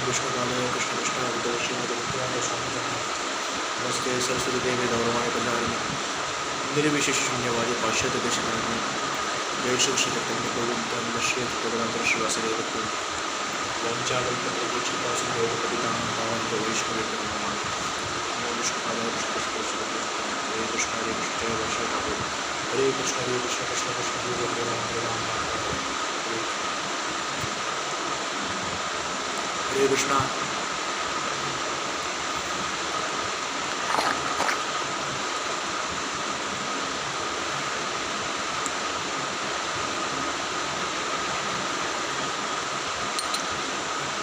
विष्णु काले कृष्ण कृष्ण विद्याश्री स्वामी नमस्ते सरस्वती देवी गौरवाणी प्रजारिणी निर्विशेष शून्यवादी पाश्चात्य देशकारिणी जय श्री कृष्ण चैतन्य गोविंद नश्य भगवान श्रीवासदेव वंचाकल्पतरुचितासुदेवपतितां पावन वैष्णवेभ्यो नमः नमो विष्णुपादाय कृष्ण हरे कृष्ण जय वर्षा ठाकुर हरे कृष्ण कृष्ण कृष्ण हरे राम हरे कृष्णा।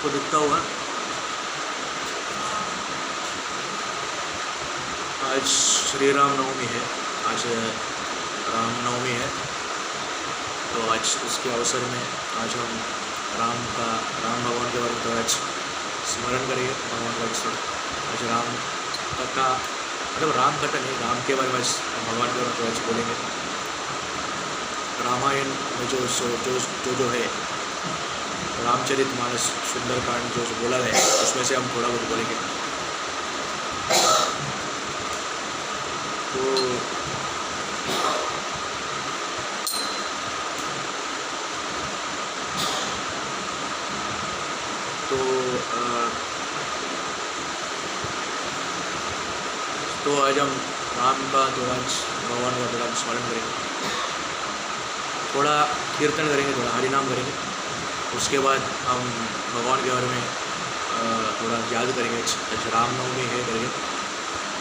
को दिखता होगा आज श्री राम नवमी है, आज राम नवमी है। तो आज उसके अवसर में आज हम राम भगवान के बारे में तो आज स्मरण करेंगे। भगवान का आज राम कथा मतलब राम कथा नहीं, राम के बारे में आज भगवान के बारे में तो आज बोलेंगे। रामायण में जो है रामचरितमानस सुंदरकांड जो बोला गया है उसमें से हम थोड़ा बहुत बोलेंगे। तो आज हम राम का थोड़ा भगवान का थोड़ा स्मरण करेंगे, थोड़ा कीर्तन करेंगे, थोड़ा हरिनाम करेंगे। उसके बाद हम भगवान के बारे में थोड़ा याद करेंगे। आज रामनवमी है करेंगे।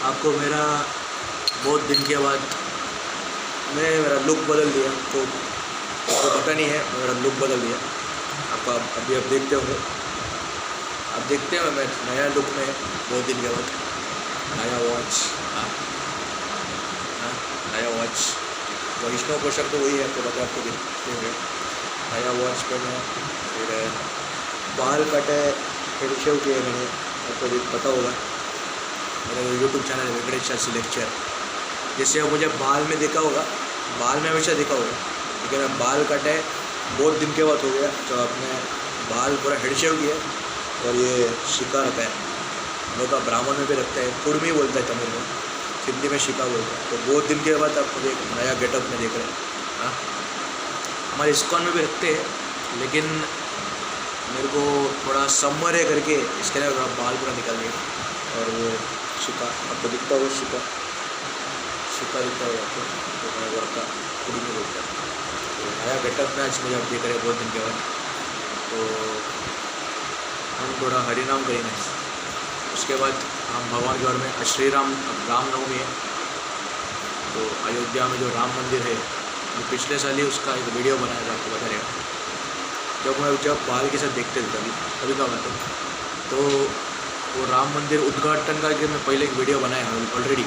आपको मेरा बहुत दिन के बाद मेरा लुक बदल दिया, तो आपको पता नहीं है मेरा लुक बदल दिया। आपको अभी आप देखते होंगे, आप देखते हैं मैं नया लुक में बहुत दिन के बाद नया वॉच, नया वॉच वैष्णव पोशाक तो वही है, आपको पता है, आपको देखते होंगे नया वॉच पहने, फिर बाल कटे, फिर शेव किए मैंने, आपको भी पता होगा मेरा YouTube channel Venkatesh Shastri lecture. जैसे आप मुझे बाल में देखा होगा, बाल में हमेशा देखा होगा, लेकिन अब बाल कटे बहुत दिन के बाद हो गया, तो आपने बाल पूरा हेड शेव किया और ये शिका रखा है। हम लोग का ब्राह्मण में भी रखता है, कुर्मी बोलता है तमिल में, हिंदी में शिका बोलता है। तो बहुत दिन के बाद आप मुझे एक नया गेटअप में देख रहे हैं। हाँ, हमारे इस्कॉन में भी रखते हैं, लेकिन मेरे को थोड़ा समर है करके इसके लिए बाल पूरा निकल गया। और वो शिका आपको दिखता होगा, शिका दिखता होगा आपको, तो मैं वर्क का कुर्मी बोलता है। तो नया गेटअप में आज मुझे आप देख रहे हैं बहुत दिन के बाद। तो हम थोड़ा हरिनाम करेंगे। उसके बाद हम भगवान के बारे में, श्री रामनवमी है, तो अयोध्या में जो राम मंदिर है, तो पिछले साल ही उसका एक वीडियो बनाया था, आपको बता रहेगा। जब बाल के साथ देखते थे तभी का बात है। तो वो राम मंदिर उद्घाटन का मैं पहले एक वीडियो बनाया है ऑलरेडी,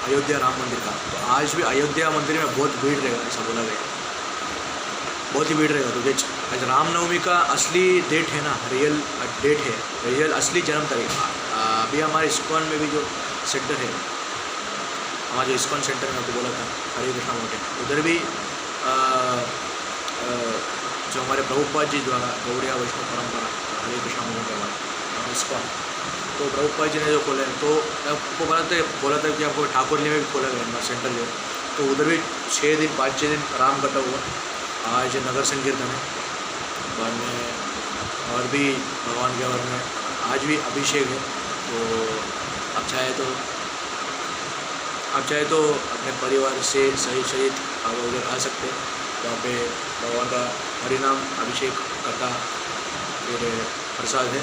अयोध्या राम मंदिर का। तो आज भी अयोध्या मंदिर में बहुत भीड़ रहेगा, ऐसा बोला गया, बहुत ही भीड़ रहेगा। तो आज रामनवमी का असली डेट है ना, रियल डेट है, रियल असली जन्म तारीख। अभी हमारे इस्कॉन में भी जो सेंटर है, हमारा जो इस्कॉन सेंटर में आपको बोला था हरे कृष्णा मोटे, उधर भी जो हमारे प्रभुपाद जी द्वारा गौड़िया वैष्णव परंपरा हरे कृष्णा मोटे हमारा इस्कॉन, तो प्रभुपाद जी ने जो खोला है, तो आपको बोला था कि आपको ठाकुरली में भी खोला गया सेंटर जो, तो उधर भी 5-6 दिन राम कथा हुआ। आज नगर संकीर्तन है, बाद में और भी भगवान के बारे में आज भी अभिषेक है। तो आप चाहे तो अपने परिवार से सहित आप उधर आ सकते हैं। वहाँ पे भगवान का हरिनाम अभिषेक कथा फिर प्रसाद है।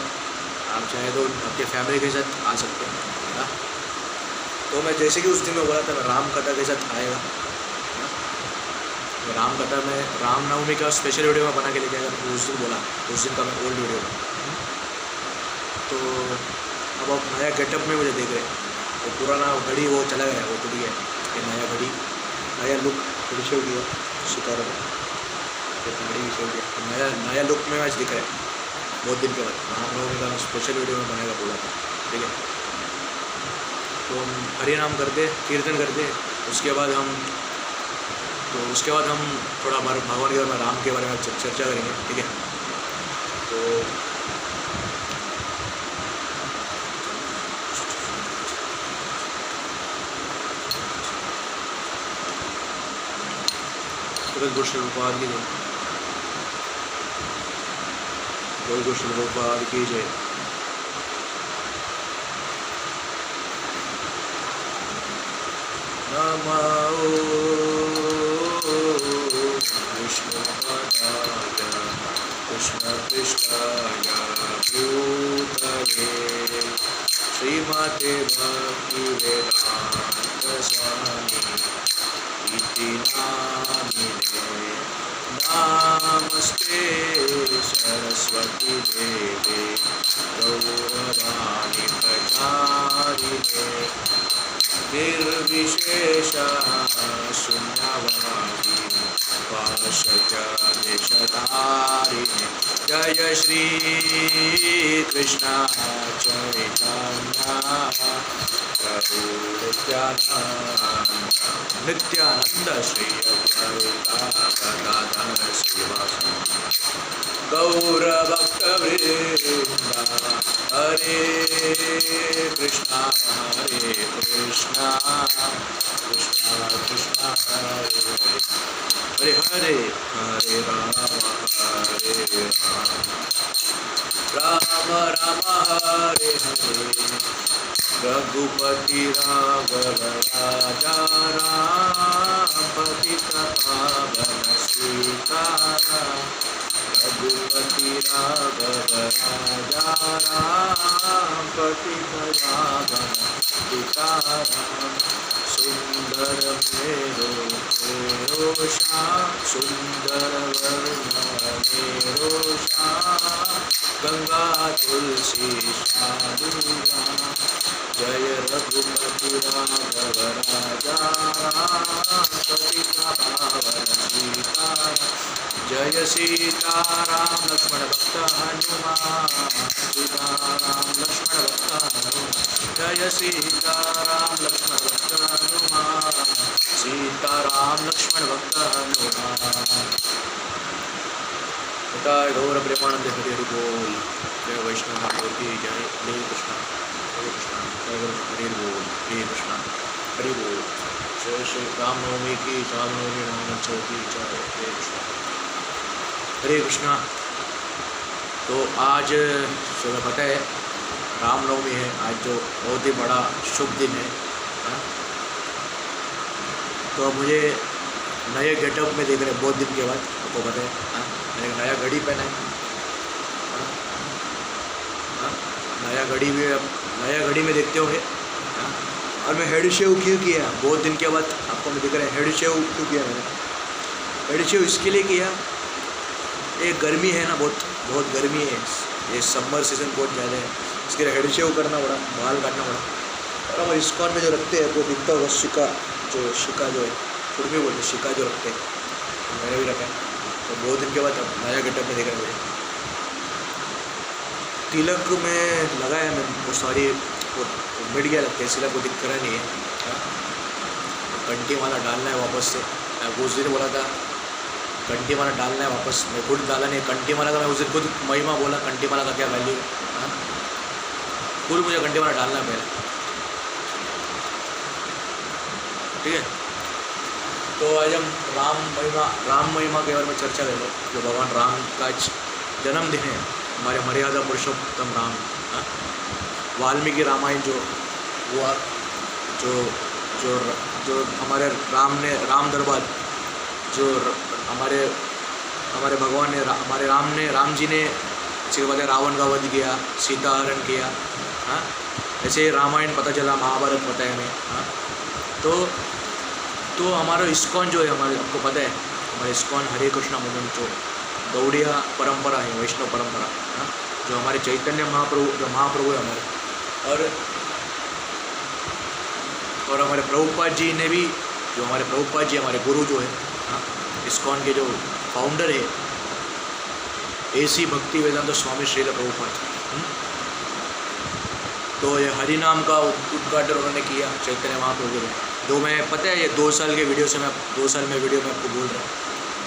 आप चाहे तो आपके फैमिली के साथ आ सकते हैं। तो मैं जैसे कि उस दिन में बोला था, मैं राम कथा के साथ आएगा। राम कथा में रामनवमी का स्पेशल वीडियो में बना के लेके आएगा, उस दिन बोला, उस दिन का मैं ओल्ड वीडियो। तो अब आप नया गेटअप में मुझे देख रहे हैं, तो पुराना घड़ी वो चला गया, वो टूट गया, ये नया घड़ी, नया लुक फिर शेव किया, सितारा घड़ी भी शेव किया, नया लुक में आज दिख रहा है बहुत दिन के बाद। रामनवमी का स्पेशल वीडियो में बनाएगा बोला था, ठीक है। तो हम हरिनाम करते, कीर्तन करते, उसके बाद हम थोड़ा भगवान के बारे में, राम के बारे में चर्चा करेंगे, ठीक है। तो जगत श्री रूपाद की जय, जगत श्री रूपाद की जय। नमो विष्णुपदाय कृष्णपृष्ठाय भूतले श्रीमते भक्तिवेदांत स्वामी इति नामिने। नमस्ते सरस्वती देवे गौरवाणी प्रचारिणे निर्विशेषा शून्यवादी पाशचादेशधारिणे। जय श्री कृष्ण चैतन्य प्रभु नित्यानंद श्री अद्वैता गदाधर श्रीवासादि गौरभक्तवृंद। हरे कृष्णा कृष्णा कृष्णा हरे हरे, हरे राम राम राम हरे हरे। रघुपति राघव राजा राम पतित पावन सीताराम। रघुपति राघव राजा राम पतित पावन सीताराम। सुंदर मेरो श्याम सुंदर वर्ण मेरो श्याम। गंगा तुलसी साधुरा जय रघुपति राघव राजा पतित पावन सीताराम। जय सीताराम लक्ष्मण भक्त हनुमान सीताराम लक्ष्मण भक्त हनुमान। जय सीताराम लक्ष्मण भक्त हनुमान सीताराम लक्ष्मण भक्त हनुमान। गौर प्रेमानंद हरि हरि बोल। जय वैष्णव ठाकुर की जय। हरे कृष्णा हरे कृष्णा हरे बोल हरे कृष्णा हरि बोल। जय श्री रामनवमी की रामनवमी महोत्सव की जय। हरे कृष्णा हरे कृष्णा। तो आज सुबह पता है रामनवमी है, आज जो बहुत ही बड़ा शुभ दिन है। तो मुझे नए गेटअप में देख रहे बहुत दिन के बाद, आपको पता है मैंने नया घड़ी पहना है। नया घड़ी में देखते होंगे। और मैं हेड शेव क्यों किया बहुत दिन के बाद, आपको मैं दिख रहा है हेड शेव क्यों किया मैंने। हेड शेव इसके लिए किया, ये गर्मी है ना, बहुत गर्मी है, ये समर सीज़न बहुत ज़्यादा है, इसके लिए हेड शेव करना पड़ा, बाल काटना पड़ा। और हम इस्कॉन में जो रखते हैं वो दिखता होगा शिका जो है कुर्मी बोलते शिका जो रखते हैं, तो मैंने भी रखा है। तो बहुत दिन के बाद नया गेटअप में देख रहे मुझे। तिलक में लगाया मैं वो सारी वो मिट गया लगता है, इसलिए वो दिख रहा नहीं है। कंटी वाला डालना है वापस से, मैं उस दिन बोला था कंटी माला डालना है वापस, मैं खुद डाला नहीं कंटी माला का। मैं उस दिन खुद महिमा बोला कंटी माला का क्या वैल्यू है, खुद मुझे कंटी माला डालना है पहले, ठीक है। तो आज हम राम महिमा के बारे में चर्चा करेंगे। जो भगवान राम का जन्मदिन है, हमारे मर्यादा पुरुषोत्तम राम, वाल्मीकि रामायण जो हुआ, जो हमारे राम दरबार जो हमारे भगवान ने राम जी ने सिर्फ रावण का वध किया, सीता हरण किया। ऐसे रामायण पता चला, महाभारत पता है हमें। तो हमारा इस्कॉन जो है, हमारे आपको पता है हमारे इस्कॉन हरे कृष्णा मूवमेंट जो गौड़िया परंपरा है, वैष्णव परंपरा, जो हमारे चैतन्य महाप्रभु है हमारे, और हमारे प्रभुपाद जी ने भी, जो हमारे प्रभुपाद जी हमारे गुरु जो है, इस्कॉन के जो फाउंडर है, ऐसी भक्ति वेदांत स्वामी श्रील प्रभुपाद। तो ये हरि नाम का उद्घाटन उन्होंने किया चैतन्य महाप्रभु ने। जो मैं पता है ये 2 साल के वीडियो से मैं 2 साल में वीडियो में आपको बोल रहा हूँ,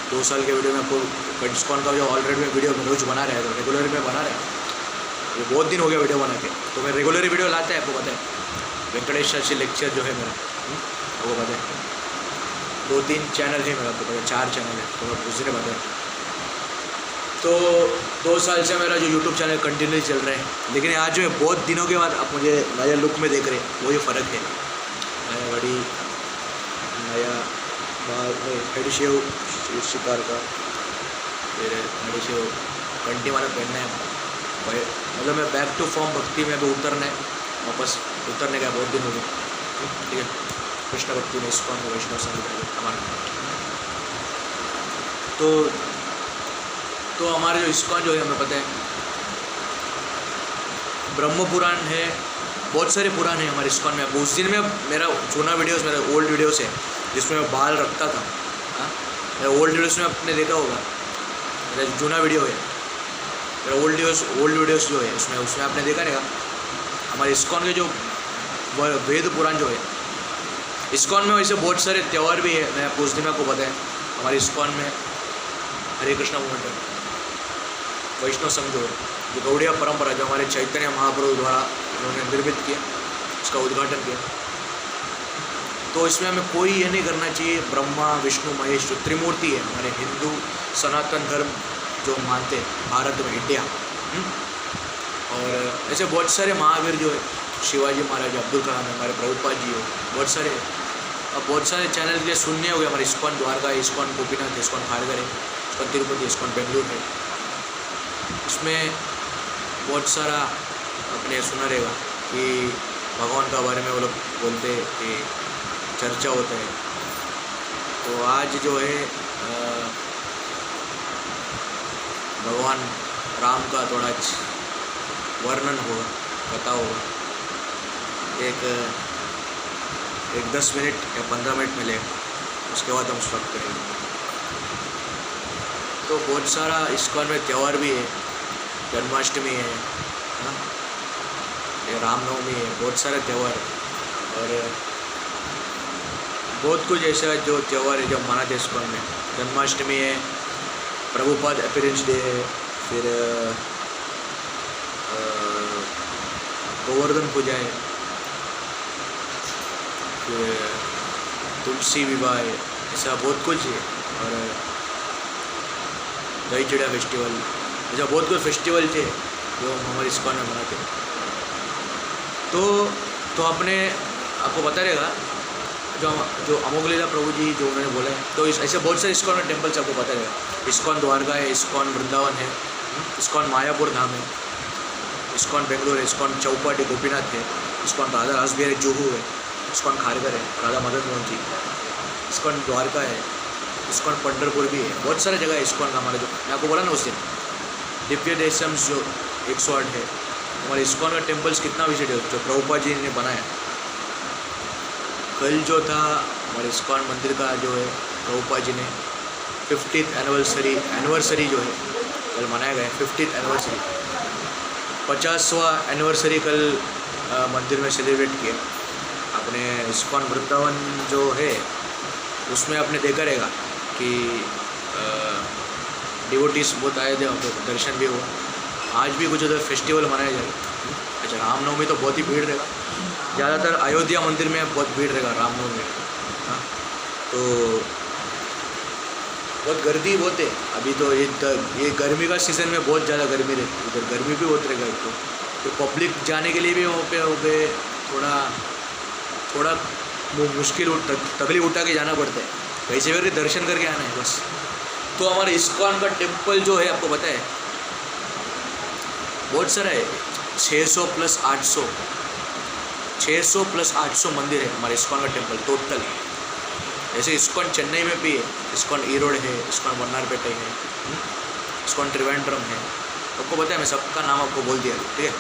2 साल के वीडियो में आपको इस्कॉन का जो ऑलरेडी में वीडियो में रोज बना रहा है, तो रेगुलर में बना रहा है, ये बहुत दिन हो गया वीडियो बना के। तो मैं रेगुलर वीडियो लाता है, आपको पता है वेंकटेश शास्त्री लेक्चर जो है मेरा, आपको पता है। 2-3 चैनल है मेरा, तो 4 चैनल है, तो मैं उसी ने बताया। तो 2 साल से मेरा जो यूट्यूब चैनल कंटिन्यू चल रहा है, लेकिन आज जो बहुत दिनों के बाद आप मुझे नया लुक में देख रहे हैं, वही फ़र्क है। नया घड़ी, नया बाल, हेड शेव शिकार का, फिर हेड शेव घंटी वाला पहनना है, मतलब मैं बैक टू फॉर्म भक्ति में भी उतरना है, वापस उतरने का बहुत दिन हो गए, ठीक है। कृष्ण भक्ति में इस्कॉन में वैष्णव संप्रदाय हमारा, तो हमारे जो इस्कॉन जो है हमें पता है, ब्रह्म पुराण है, बहुत सारे पुराण हैं हमारे इस्कॉन में। उस दिन में मेरा जूना वीडियोस, मेरा ओल्ड वीडियोस है जिसमें मैं बाल रखता था, हाँ, मेरा ओल्ड वीडियोस में आपने देखा होगा, मेरा जूना वीडियो है, मेरा ओल्ड वीडियोस जो है उसमें आपने देखा रहेगा। हमारे इस्कॉन के जो वेद पुराण जो है, इस्कॉन में वैसे बहुत सारे त्यौहार भी है। मैं उस दिन में आपको बताया, हमारे इस्कॉन में हरे कृष्णा मूवमेंट है, वैष्णव संघ जो है, जो गौड़िया परंपरा जो हमारे चैतन्य महाप्रभु द्वारा उन्होंने निर्मित किया, उसका उद्घाटन किया। तो इसमें हमें कोई ये नहीं करना चाहिए, ब्रह्मा विष्णु महेश जो त्रिमूर्ति है हमारे हिंदू सनातन धर्म जो मानते हैं भारत में, इंडिया। और ऐसे बहुत सारे महावीर जो है, शिवाजी महाराज, अब्दुल कलाम, हमारे प्रभुपाद जी हो, बहुत सारे। अब बहुत सारे चैनल के लिए सुनने हो गए, हमारे इस्कॉन द्वारका है, इस्कॉन गोपीनाथ है, इस्कॉन खारगर है, इस्कॉन तिरुपति, इस्कॉन बेंगलुरु है। इसमें बहुत सारा अपने सुना रहेगा कि भगवान का बारे में वो लोग बोलते हैं कि चर्चा होता है। तो आज जो है भगवान राम का थोड़ा वर्णन होगा, पता होगा, एक 10 मिनट या 15 मिनट मिलेगा, उसके बाद हम स्टॉप करेंगे। तो बहुत सारा इस्कॉन में त्यौहार भी है, जन्माष्टमी है, हाँ, ये रामनवमी है, बहुत सारे त्यौहार है। और बहुत कुछ ऐसा जो त्यौहार है जो मनाते इस्कॉन में। जन्माष्टमी है, प्रभुपाद अपीयरेंस डे है, फिर गोवर्धन पूजा है, फिर तुलसी विवाह है, ऐसा बहुत कुछ है। और दही चिड़ा फेस्टिवल, ऐसा बहुत कुछ फेस्टिवल थे जो हमारे इस्कॉन में मनाते हैं। तो आपने आपको पता रहेगा जो अमोघलीला प्रभु जी जो उन्होंने बोला है, तो ऐसे बहुत सारे इस्कॉन में टेम्पल्स आपको पता रहेगा। इस्कॉन द्वारका है, इस्कॉन वृंदावन है, इस्कॉन मायापुर धाम है, इस्कॉन बेंगलोर है, इस्कॉन चौपाटी गोपीनाथ है, इस्कॉन राधा रासबिहारी जुहू है, इस्कॉन खारगर है, राधा मदन मोहन जी, इस्कॉन द्वारका है, इस्कॉन पंढरपुर भी है। बहुत सारे जगह है इस्कॉन का हमारे, जो मैं आपको बोला ना उस दिन, दिव्य देशम्स जो 108 है। हमारे इस्कॉन का टेम्पल्स कितना विजिट है जो प्रभुपाद जी ने बनाया। कल जो था हमारे इस्कॉन मंदिर का जो है, प्रभुपाद जी ने 50th एनिवर्सरी जो है कल मनाया गया, 50th एनिवर्सरी, 50वां एनिवर्सरी कल मंदिर में सेलिब्रेट किया। अपने इस्कॉन वृंदावन जो है उसमें आपने देखा रहेगा कि डिवोटीज बहुत आए थे, वहाँ पर दर्शन भी हुआ। आज भी कुछ उधर फेस्टिवल मनाया जाएगा। अच्छा, रामनवमी तो बहुत ही भीड़ रहेगा, ज़्यादातर अयोध्या मंदिर में बहुत भीड़ रहेगा रामनवमी में, हाँ। तो बहुत गर्दी बहुत है अभी, तो ये गर्मी का सीज़न में बहुत ज़्यादा गर्मी रहती है, उधर गर्मी भी बहुत रहेगा। तो पब्लिक जाने के लिए भी वहाँ पे थोड़ा मुश्किल तकलीफ उठा के जाना पड़ता है, वैसे करके दर्शन करके आना है बस। तो हमारे इस्कॉन का टेम्पल जो है आपको पता है बहुत सारा है, 600 प्लस 800 मंदिर है हमारे इस्कॉन का टेम्पल टोटल। जैसे इस्कॉन चेन्नई में भी है, इस्कॉन ईरोड है, इस्कॉन वन्नारपेटे है, इस्कॉन त्रिवेंद्रम है। आपको पता है, मैं सबका नाम आपको बोल दिया, ठीक है।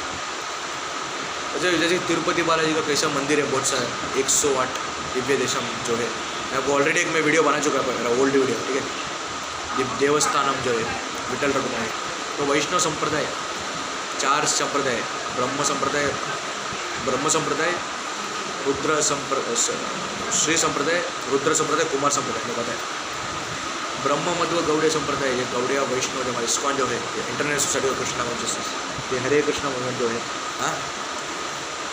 अच्छा, जैसे तिरुपति बालाजी का कैसा मंदिर है बहुत सारा, 108 दिव्य देशम जो है, मैं आपको ऑलरेडी एक वीडियो बना चुका है, मेरा ओल्ड वीडियो, ठीक है। देवस्थानम जो है विठल रघुनाथ। तो वैष्णव संप्रदाय 4 संप्रदाय, ब्रह्म संप्रदाय, रुद्र श्री संप्रदाय, रुद्र संप्रदाय, कुमार संप्रदाय, में पता है। ब्रह्म मध्व गौड़िया संप्रदाय, ये गौड़िया वैष्णव जो हमारे इस्कॉन जो है, international society of Krishna consciousness, ये हरे कृष्णा मूवमेंट जो है, हाँ,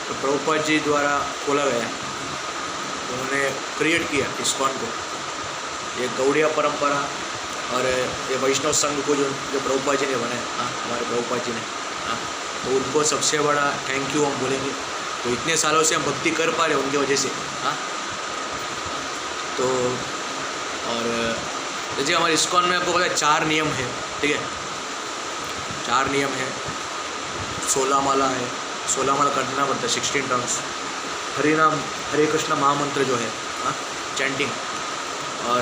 तो प्रभुपाद जी द्वारा खोला गया, उन्होंने क्रिएट किया इस्कॉन को। ये गौड़िया परंपरा और ये वैष्णव संघ को जो जो प्रभुपाद जी ने बनाया, हाँ हमारे प्रभुपाद जी ने, हाँ तो उनको सबसे बड़ा थैंक यू हम बोलेंगे। तो इतने सालों से हम भक्ति कर पा रहे उनकी वजह से, हाँ। तो और जैसे हमारे इस्कॉन में आपको पता है 4 नियम है, ठीक है, 4 नियम है। 16 माला है, 16 माला करना पड़ता है, 16 टर्म्स। हरे नाम हरे कृष्ण महामंत्र जो है, हाँ चैंटिंग, और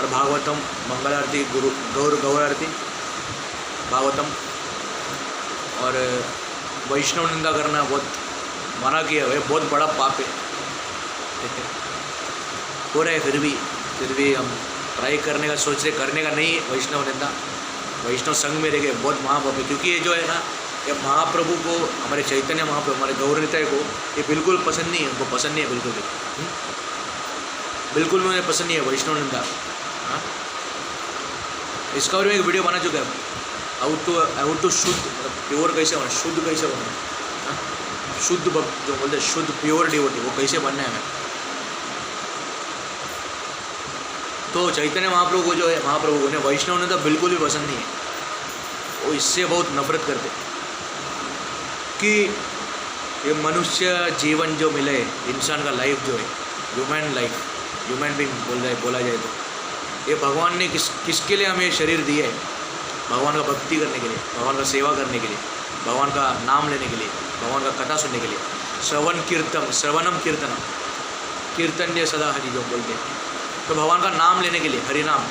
भागवतम, मंगल आरती, गौर आरती, भागवतम, और वैष्णव निंदा करना बहुत मना किया है, बहुत बड़ा पाप है, ठीक है। हो रहा है फिर भी हम ट्राई करने का सोच रहे, करने का नहीं वैष्णव निंदा, वैष्णव संघ में रह गए, बहुत महापाप है। क्योंकि ये जो है ना, ये महाप्रभु को, हमारे चैतन्य महाप्रभु, हमारे गौर निताय को ये बिल्कुल पसंद नहीं है, उनको पसंद नहीं है बिल्कुल भी, बिल्कुल भी उन्हें पसंद नहीं है वैष्णव निंदा, हाँ। इसका और मैं एक वीडियो बना चुका है, हाउ टू शुद्ध, प्योर कैसे होना, शुद्ध कैसे होना, हाँ, शुद्ध भक्त जो बोलते हैं, शुद्ध प्योर डिवोटी, वो कैसे बनना है हमें। तो चैतन्य महाप्रभु को जो है, महाप्रभु को उन्हें वैष्णव निंदा बिल्कुल भी पसंद नहीं है, वो इससे बहुत नफरत करते कि ये मनुष्य जीवन जो मिले, इंसान का लाइफ जो है, ह्यूमन बीइंग बोला जाए तो ये भगवान ने किसके लिए हमें शरीर दिया है? भगवान का भक्ति करने के लिए, भगवान का सेवा करने के लिए, भगवान का नाम लेने के लिए, भगवान का कथा सुनने के लिए। श्रवणम कीर्तनम, कीर्तन्य सदा हरि जो बोलते हैं, तो भगवान का नाम लेने के लिए, हरि नाम,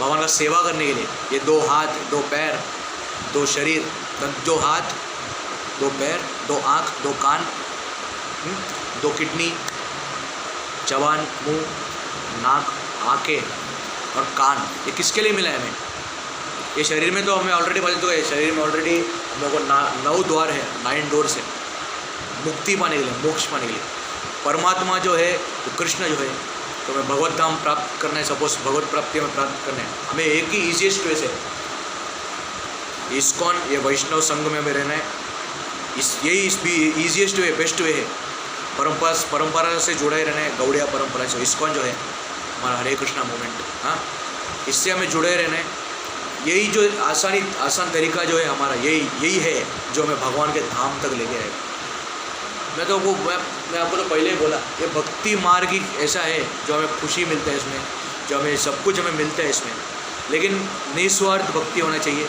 भगवान का सेवा करने के लिए। ये 2 हाथ, 2 पैर, 2 शरीर, 2 हाथ, 2 पैर, 2 आँख, 2 कान, 2 किडनी, जबान, मुंह, नाक, आँखें और कान, ये किसके लिए मिला है हमें? ये शरीर में तो हमें ऑलरेडी पता चल, शरीर में ऑलरेडी हम लोग को 9 द्वार है, 9 डोर्स है मुक्ति पाने के लिए, मोक्ष पाने के लिए। परमात्मा जो है, तो कृष्ण जो है, तो हमें भगवत धाम प्राप्त करना है, सपोज भगवत प्राप्ति हमें प्राप्त करना है, हमें एक ही ईजीएस्ट वे से इस्कॉन, ये वैष्णव संघ में हमें रहना है। यही ईजीएस्ट वे, बेस्ट वे है। परंपरा से जुड़े रहना है, गौड़िया परंपरा से। इस्कॉन जो है हमारा हरे कृष्णा मूवमेंट, हाँ, इससे हमें जुड़े रहना है। यही जो आसान तरीका जो है हमारा, यही है जो हमें भगवान के धाम तक लेके आएगा। मैं आपको तो पहले ही बोला, ये भक्ति मार्ग ही ऐसा है जो हमें खुशी मिलता है इसमें, जो हमें सब कुछ हमें मिलता है इसमें, लेकिन निस्वार्थ भक्ति होना चाहिए,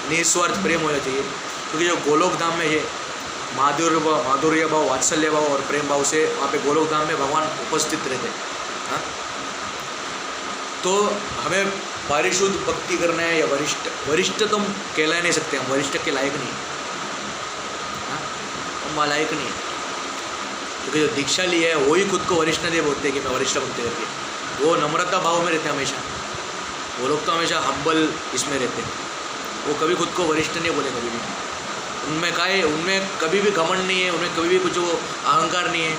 निस्वार्थ प्रेम होना चाहिए। क्योंकि जो गोलोक धाम में है, माधुर्य भाव, वात्सल्य भाव और प्रेम भाव से वहाँ पे गोलोक धाम में भगवान उपस्थित रहते हैं, हाँ। तो हमें पारिशुद्ध भक्ति करना है, या वरिष्ठ तो हम कहला नहीं सकते, हम वरिष्ठ के लायक नहीं, हाँ, हम लायक नहीं है। क्योंकि जो दीक्षा ली है वही खुद को वरिष्ठ देव बोलते हैं कि मैं वरिष्ठ भक्ति करके, वो नम्रता भाव में रहते हैं हमेशा। वो लोग तो हमेशा हम्बल इसमें रहते हैं, वो कभी खुद को वरिष्ठ नहीं बोले कभी भी। उनमें कभी भी घमंड नहीं है, उनमें कभी भी कुछ वो अहंकार नहीं है।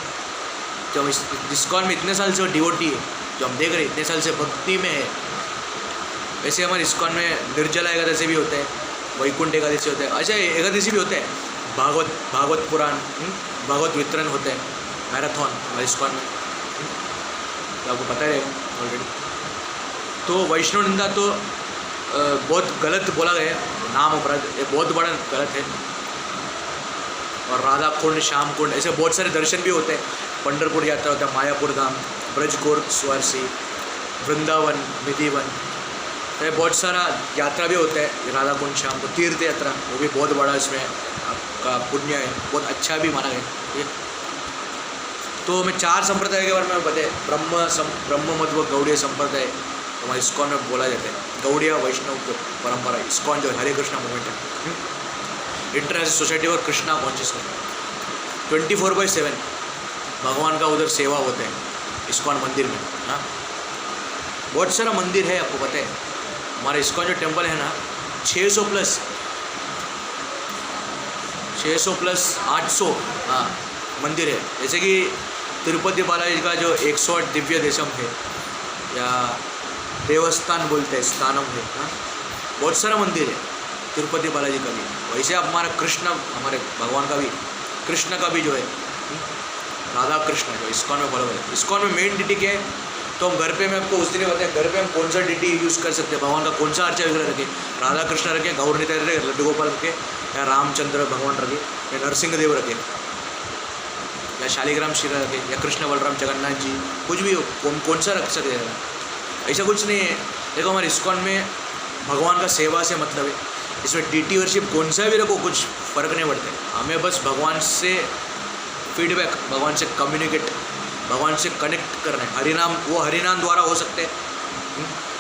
जो हम इस्कॉन में इतने साल से डिवोटी है, जो हम देख रहे हैं इतने साल से भक्ति में है, वैसे हमारे इस्कॉन में निर्जला एकादशी भी होता है, वैकुंठ एकादशी होता है, अच्छा एकादशी भी होता है, भागवत पुराण, भागवत वितरण होता है, मैराथन हमारे इस्कॉन में, तो आपको पता है ऑलरेडी। तो वैष्णव निंदा तो बहुत गलत बोला गया है, नाम अपराध, ये बहुत बड़ा गलत है। और राधा कुंड, श्याम कुंड, ऐसे बहुत सारे दर्शन भी होते हैं। पंढरपुर यात्रा होता है, मायापुर धाम, ब्रजकोर, स्वारसी, वृंदावन, मिधिवन, तो बहुत सारा यात्रा भी होता है। राधा कुंड, श्याम कुंड, तीर्थ यात्रा, वो भी बहुत बड़ा इसमें आपका पुण्य है, बहुत अच्छा भी माना गया, ठीक है। तो हमें 4 संप्रदाय के बारे में बताए, ब्रह्म मध्व गौड़ीय संप्रदाय हमारे इस्कॉन में बोला जाता है। गौड़िया वैष्णव परंपरा, इस्कॉन जो हरे कृष्णा मूवमेंट है, international society for Krishna consciousness, 24/7 भगवान का उधर सेवा होता है इस्कॉन मंदिर में, हाँ। बहुत सारा मंदिर है, आपको पता है हमारा इस्कॉन जो टेम्पल है ना, 600 प्लस 800 हाँ मंदिर है। जैसे कि तिरुपति बालाजी का जो 108 दिव्य देशम है, या देवस्थान बोलते हैं, स्थानम है, हाँ, बहुत सारा मंदिर है तिरुपति बालाजी का भी। वैसे आप हमारा कृष्ण, हमारे भगवान का भी, कृष्ण का भी जो है राधा कृष्ण जो इस्कॉन में बोला है। इस्कॉन में मेन डिटी क्या है? तो हम घर पे मैं आपको उस दिन बताया घर पे हम कौन सा डिटी यूज़ कर सकते हैं, भगवान का कौन सा अर्चा विग्रह रखें, राधा कृष्ण रखें, गौर निताई रखें, लड्डू गोपाल रखें, या रामचंद्र भगवान रखें, या नरसिंह देव रखें, या शालिग्राम शिला रखें, या कृष्ण बलराम जगन्नाथ जी, कुछ भी हो, कौन सा रख सकते हैं। ऐसा कुछ नहीं है। देखो हमारे इस्कॉन में भगवान का सेवा से मतलब है, इसमें डीटी वर्शिप कौन सा भी रखो कुछ फ़र्क नहीं पड़ता। हमें बस भगवान से फीडबैक, भगवान से कम्युनिकेट, भगवान से कनेक्ट करना है। हरिनाम, वो हरिनाम द्वारा हो सकते हैं।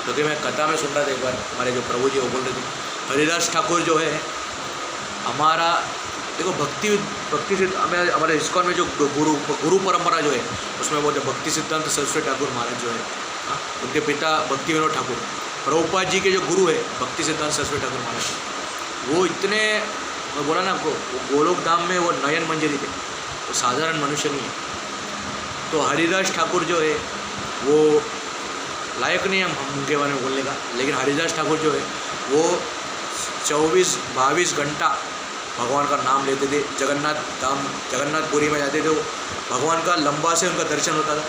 क्योंकि मैं कथा में सुन रहा था एक बार, हमारे जो प्रभु जी वो बोल रहे थे, हरिदास ठाकुर जो है हमारा, देखो भक्ति से हमें हमारे इस्कॉन में जो गुरु परंपरा जो है उसमें बोलते भक्ति सिद्धांत सरस्वती ठाकुर महाराज जो है, उनके पिता भक्ति विनोद ठाकुर, प्रभुपाद जी के जो गुरु है भक्ति सिद्धांत सरस्वती ठाकुर महाराज, वो इतने, मैं बोला ना आपको, वो गोलोक धाम में वो नयन मंजरी थे, वो साधारण मनुष्य नहीं है। तो हरिदास ठाकुर जो है वो लायक नहीं है हम उनके बारे में बोलने का, लेकिन हरिदास ठाकुर जो है वो 24-22 घंटा भगवान का नाम लेते थे। जगन्नाथ धाम, जगन्नाथपुरी में जाते थे, वो भगवान का लंबा से उनका दर्शन होता था,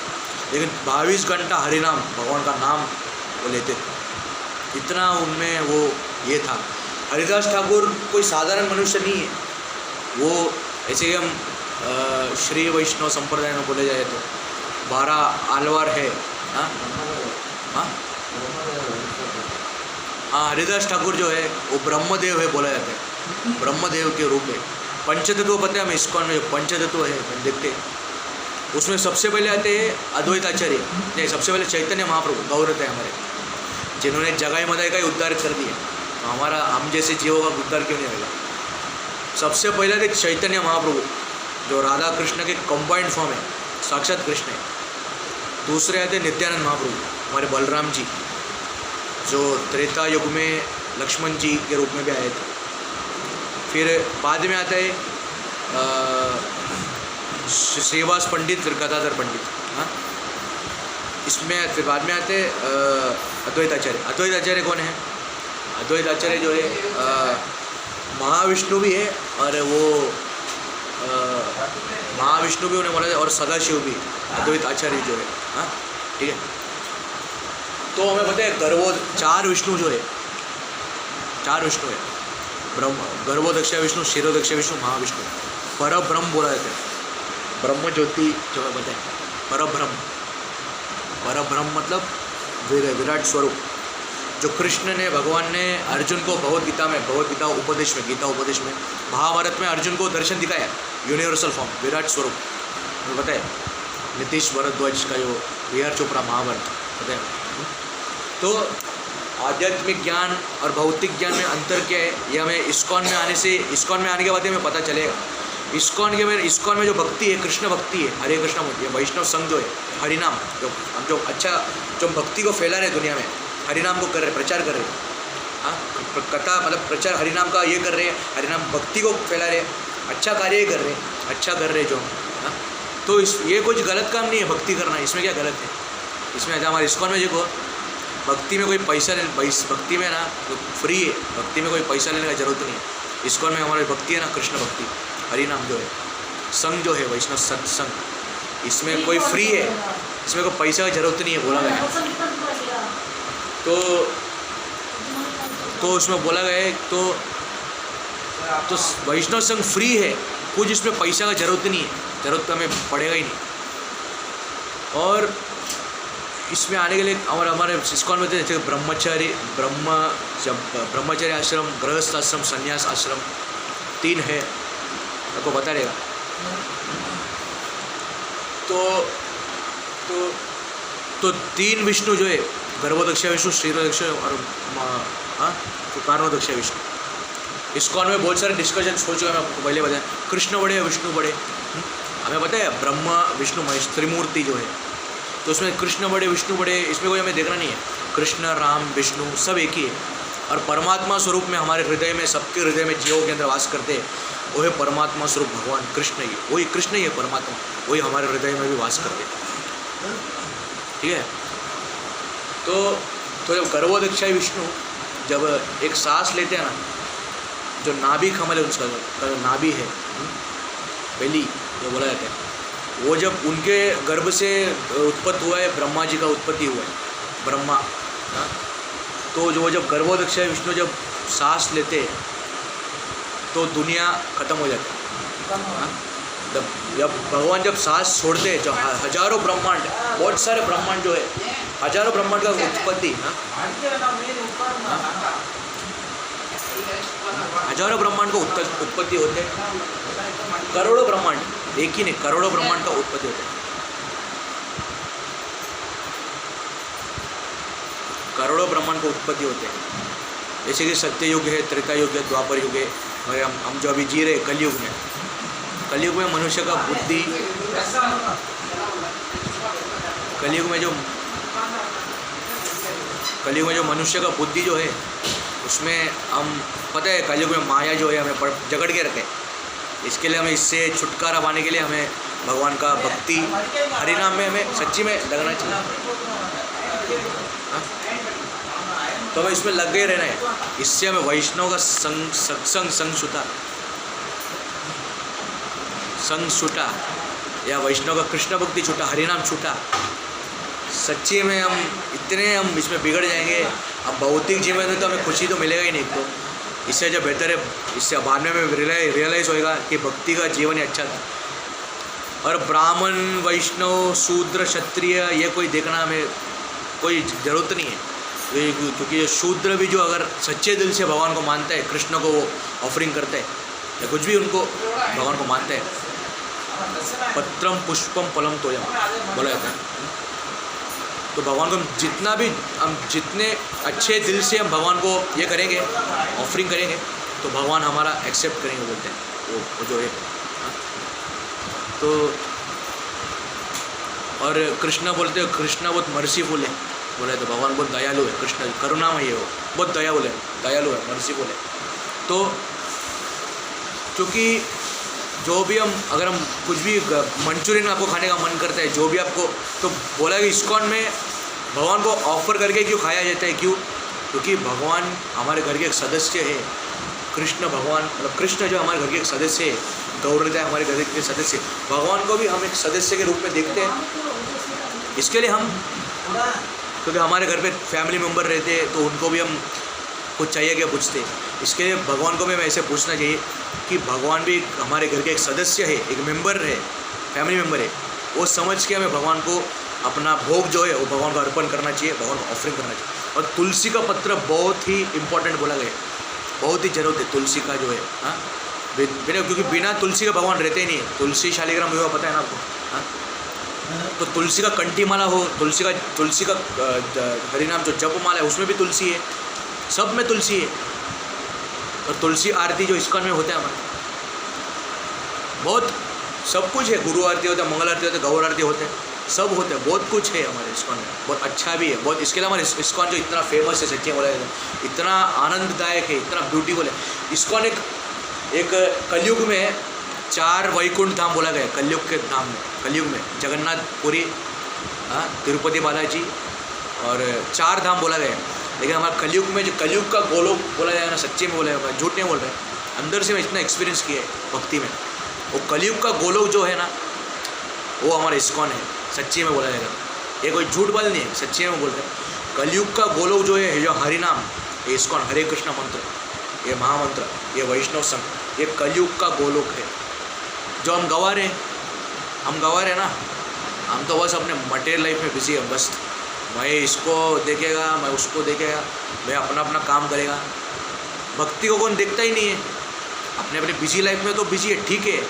लेकिन 22 घंटा हरिनाम भगवान का नाम वो लेते थे, इतना उनमें वो ये था। हरिदास ठाकुर कोई साधारण मनुष्य नहीं है, वो ऐसे ही हम श्री वैष्णव संप्रदाय में बोले जाए तो 12 आलवार है। हाँ हाँ हाँ, हरिदास ठाकुर जो है वो ब्रह्मदेव है बोला जाता है, ब्रह्मदेव के रूप में। पंचतत्व पता है हमें इस्कॉन में जो पंचतत्व है हम देखते हैं, उसमें सबसे पहले आते हैं अद्वैत आचार्य, नहीं सबसे पहले चैतन्य महाप्रभु गौरव है हमारे, जिन्होंने जगाई मदाई का ही उद्धार कर दिया। तो हमारा, हम जैसे जीवों का उद्धार क्यों नहीं होगा। सबसे पहले थे चैतन्य महाप्रभु जो राधा कृष्ण के कंबाइंड फॉर्म है, साक्षात कृष्ण है। दूसरे आते नित्यानंद महाप्रभु, हमारे बलराम जी जो त्रेता युग में लक्ष्मण जी के रूप में भी आए थे। फिर बाद में आता है श्रीवास पंडित, फिर गदाधर पंडित। हाँ, इसमें फिर बाद में आते अद्वैत आचार्य। अद्वैत आचार्य कौन है? अद्वैत आचार्य जो है महाविष्णु भी है, और वो महाविष्णु भी उन्हें बोला जाए, और सदाशिव भी अद्वैत आचार्य जो है। हाँ ठीक है। तो हमें पता है गर्भोद 4 विष्णु जो है, 4 विष्णु है, गर्भोदक्ष विष्णु, क्षीरोदक्ष विष्णु, महाविष्णु। परब्रह्म बोला जाता है, ब्रह्म ज्योति जो है बताए, परब्रह्म। परब्रह्म मतलब विराट स्वरूप, जो कृष्ण ने, भगवान ने अर्जुन को भगवद्गीता में, भगवद्गीता उपदेश में, गीता उपदेश में, महाभारत में अर्जुन को दर्शन दिखाया, यूनिवर्सल फॉर्म, विराट स्वरूप। तो बताए नीतीश भारद्वाज का जो वी.आर. चोपड़ा महाभारत बताए। तो आध्यात्मिक ज्ञान और भौतिक ज्ञान में अंतर क्या है, ये हमें इस्कॉन में आने से, इस्कॉन में आने के बाद हमें पता चलेगा। इस्कॉन में जो भक्ति है, कृष्ण भक्ति है, हरे कृष्ण भक्ति है, वैष्णव संघ जो है, हरिनाम, जो हम जो अच्छा जो भक्ति को फैला रहे दुनिया में, हरिनाम को कर रहे, प्रचार कर रहे। हाँ, कथा मतलब प्रचार हरिनाम का ये कर रहे हैं, हरिनाम भक्ति को फैला रहे, अच्छा कार्य कर रहे, अच्छा कर रहे जो। हाँ, तो ये कुछ गलत काम नहीं है भक्ति करना, इसमें क्या गलत है? इसमें हमारे इस्कॉन में देखो, भक्ति में कोई पैसा भक्ति में ना तो फ्री है, भक्ति में कोई पैसा लेने की जरूरत नहीं है। इस्कॉन में हमारी भक्ति है ना, कृष्ण भक्ति, हरिनाम जो है, संघ जो है वैष्णव सत्संग, इसमें कोई फ्री है, इसमें कोई पैसा की जरूरत नहीं है बोला गया। तो उसमें बोला गया है तो वैष्णव संघ फ्री है, कुछ इसमें पैसा का जरूरत नहीं है, जरूरत हमें पड़ेगा ही नहीं। और इसमें आने के लिए हमारे इस्कॉन में जैसे ब्रह्मचर्य आश्रम, गृहस्थ आश्रम, संन्यास आश्रम 3 है, आपको बता रहेगा। तो 3 विष्णु जो है, गर्भोदक्ष विष्णु, क्षीरोदक्ष और कारणोदक्ष विष्णु। इस्कॉन में बहुत सारे डिस्कशन हो चुके हैं, मैं आपको पहले बताया, कृष्ण बड़े या विष्णु बड़े, हमें पता है ब्रह्मा विष्णु महेश त्रिमूर्ति जो है, तो उसमें कृष्ण बड़े विष्णु बड़े, इसमें कोई हमें देखना नहीं है। कृष्ण, राम, विष्णु सब एक ही है, और परमात्मा स्वरूप में हमारे हृदय में, सबके हृदय में जीवों के अंदर वास करते हैं, वो है परमात्मा स्वरूप भगवान कृष्ण ही, वही कृष्ण ही है परमात्मा, वही हमारे हृदय में भी वास करते हैं। ठीक है। तो जब गर्भोदक्ष विष्णु जब एक सांस लेते हैं ना, जो नाभि कमल है उसका जो नाभि है, बेली जो बोला जाता है, वो जब उनके गर्भ से उत्पत्ति हुआ है, ब्रह्मा जी का उत्पत्ति हुआ है, ब्रह्मा। हाँ, तो जो जब गर्भोदक्ष विष्णु जब सांस लेते तो दुनिया खत्म हो जाती है। हाँ, जब भगवान जब सांस छोड़ते हैं, जो हजारों ब्रह्मांड, बहुत सारे ब्रह्मांड जो है, हजारों ब्रह्मांड का उत्पत्ति। हाँ, हजारों ब्रह्मांड का उत्पत्ति होते हैं, करोड़ों ब्रह्मांड, एक ही नहीं, करोड़ों ब्रह्मांड का उत्पत्ति होते हैं, करोड़ों ब्रह्मांड का उत्पत्ति होते हैं। जैसे कि सत्य युग है, त्रेता युग है, द्वापर युग है, और हम जो अभी जी रहे कलयुग में, कलयुग में मनुष्य का बुद्धि, कलयुग में जो मनुष्य का बुद्धि जो है, उसमें हम पता है कलयुग में माया जो है हमें जकड़ के रखे। इसके लिए हमें, इससे छुटकारा पाने के लिए हमें भगवान का भक्ति, हरिनाम में हमें सच्ची में लगना चाहिए। हाँ? तो हमें इसमें लग गए रहना है। इससे हमें वैष्णव का संग छूटा, या वैष्णव का कृष्ण भक्ति छूटा, हरिनाम छूटा, सच्ची में हम इसमें बिगड़ जाएंगे। अब भौतिक जीवन में तो हमें खुशी तो मिलेगा ही नहीं। तो इससे जो बेहतर है, इससे बाद में हमें रियलाइज़ होएगा कि भक्ति का जीवन ही अच्छा था। और ब्राह्मण, वैष्णव, शूद्र, क्षत्रिय, ये कोई देखना हमें कोई ज़रूरत नहीं है, क्योंकि शूद्र भी जो अगर सच्चे दिल से भगवान को मानता है, कृष्ण को वो ऑफरिंग करता है या कुछ भी उनको भगवान को मानता है, पत्रम पुष्पम फलम तोयम बोला जाता है। तो भगवान को हम जितने अच्छे दिल से हम भगवान को ये करेंगे, ऑफरिंग करेंगे, तो भगवान हमारा एक्सेप्ट करेंगे, बोलते हैं वो जो है। तो और कृष्ण बोलते हैं, कृष्ण बहुत मर्सीफुल है, बोले तो भगवान बहुत दयालु है, कृष्ण करुणामय है, वो बहुत दयालु है, मर्सीफुल है। तो क्योंकि जो भी अगर हम कुछ भी मंचूरियन आपको खाने का मन करता है, जो भी आपको, तो बोला कि इस्कॉन में भगवान को ऑफर करके क्यों खाया जाता है, क्यों? क्योंकि भगवान हमारे घर के एक सदस्य है, कृष्ण भगवान, मतलब कृष्ण जो हमारे घर के एक सदस्य है, गौरता है हमारे घर के सदस्य, भगवान को भी हम एक सदस्य के रूप में देखते हैं। इसके लिए हम, क्योंकि हमारे घर पे फैमिली मेम्बर रहते हैं, तो उनको भी हम कुछ चाहिए क्या पूछते, इसके लिए भगवान को भी हमें ऐसे पूछना चाहिए कि भगवान भी हमारे घर के एक सदस्य है, एक मेंबर है, फैमिली मेंबर है, वो समझ के हमें भगवान को अपना भोग जो है वो भगवान को अर्पण करना चाहिए, भगवान को ऑफरिंग करना चाहिए। और तुलसी का पत्र बहुत ही इम्पोर्टेंट बोला गया, बहुत ही जरूरत है तुलसी का जो है। हाँ, क्योंकि बिना तुलसी का भगवान रहते ही नहीं है। तुलसी शालिग्राम विवाह पता है ना आपको? हाँ, तो तुलसी का कंठी माला हो, तुलसी का हरिनाम जो जप माला है उसमें भी तुलसी है, सब में तुलसी है। और तुलसी आरती जो इस्कॉन में होता है हमारे, बहुत सब कुछ है, गुरु आरती होता है, मंगल आरती होता है, गौर आरती होते हैं, सब होते हैं, बहुत कुछ है हमारे इस्कॉन में, बहुत अच्छा भी है बहुत। इसके लिए हमारे इस्कॉन जो इतना फेमस है, सच्ची बोला जाता है, इतना आनंददायक है, इतना ब्यूटीफुल है। इस्कॉन एक कलयुग में 4 वैकुंठ धाम बोला गया, कलयुग के धाम में, कलयुग में जगन्नाथपुरी, तिरुपति बालाजी और 4 धाम बोला गया। लेकिन हमारा कलयुग में जो कलयुग का गोलोक बोला जाएगा ना, सच्चे में बोला जाएगा, झूठ नहीं बोल रहे, अंदर से मैं इतना एक्सपीरियंस किया है भक्ति में। वो कलयुग का गोलोक जो है ना, वो हमारा इस्कॉन है, सच्ची में बोला जाएगा, ये कोई झूठ बात नहीं है, सच्ची में बोल रहे हैं। कलयुग का गोलोक जो है, जो हरिनाम, ये इस्कॉन, हरे कृष्ण मंत्र, ये महामंत्र, ये वैष्णव संघ, ये कलयुग का गोलोक है। जो हम गंवा रहे ना, हम तो बस अपने मटेरियल लाइफ में बिजी है, बस मैं इसको देखेगा, मैं उसको देखेगा, मैं अपना अपना काम करेगा। भक्ति को कौन देखता ही नहीं है, अपने अपने बिजी लाइफ में तो बिजी है, ठीक है,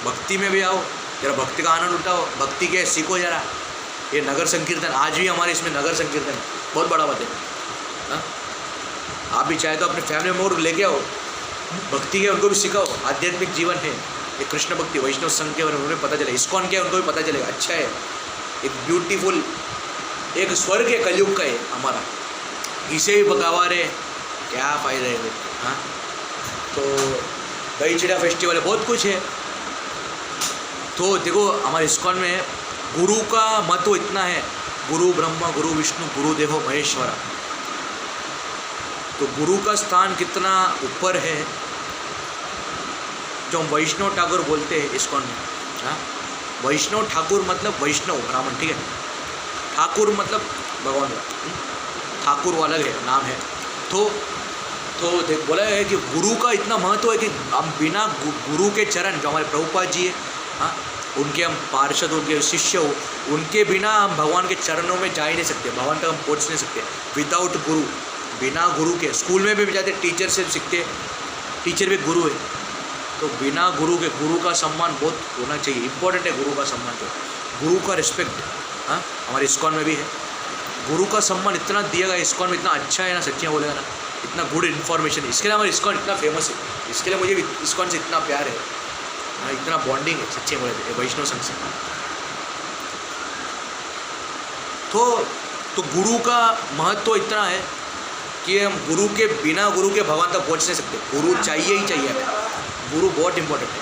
भक्ति में भी आओ, जरा भक्ति का आनंद उठाओ, भक्ति के सीखो जरा। ये नगर संकीर्तन, आज भी हमारे इसमें नगर संकीर्तन बहुत बड़ा बात है। हाँ, आप भी चाहे तो अपने फैमिली में और लेके आओ, भक्ति के उनको भी सिखाओ, आध्यात्मिक जीवन है ये, कृष्ण भक्ति, वैष्णव संघ के, उन्हें पता चले, इस्कॉन क्या है उनको भी पता चलेगा, अच्छा है, एक ब्यूटीफुल, एक स्वर्ग है कलयुग का है हमारा, इसे भी बगावा रहे, क्या फ़ायदा है। हाँ, तो दही चिड़ा फेस्टिवल है, बहुत कुछ है। तो देखो हमारे इस्कॉन में गुरु का महत्व इतना है, गुरु ब्रह्मा, गुरु विष्णु, गुरु देवो महेश्वरा। तो गुरु का स्थान कितना ऊपर है, जो हम वैष्णव ठाकुर बोलते हैं इस्कॉन में। हाँ, वैष्णव ठाकुर मतलब वैष्णव ब्राह्मण, ठीक है। ठाकुर मतलब भगवान का, ठाकुर वाला है नाम है। तो देख बोला है कि गुरु का इतना महत्व है कि हम बिना गुरु के चरण, जो हमारे प्रभुपाद जी है, हाँ, उनके हम पार्षद, उनके शिष्य हो, उनके बिना हम भगवान के चरणों में जा ही नहीं सकते, भगवान तक हम पहुँच नहीं सकते विदाउट गुरु, बिना गुरु के। स्कूल में भी जाते टीचर से सीखते, टीचर भी गुरु है, तो बिना गुरु के, गुरु का सम्मान बहुत होना चाहिए, इंपॉर्टेंट है गुरु का सम्मान, जो गुरु का रिस्पेक्ट, हाँ, हमारे इस्कॉन में भी है। गुरु का सम्मान इतना दिया गया इस्कॉन में, इतना अच्छा है ना, सच्चियाँ बोलेगा ना, इतना गुड इन्फॉर्मेशन है। इसके लिए हमारे इस्कॉन इतना फेमस है, इसके लिए मुझे भी इस्कॉन से इतना प्यार है, हाँ, इतना बॉन्डिंग है सच्चे बोले वैष्णव संघ से। तो गुरु का महत्व इतना है कि हम गुरु के बिना, गुरु के भगवान तक पहुँच नहीं सकते, गुरु चाहिए ही चाहिए हमें, गुरु बहुत इम्पोर्टेंट है।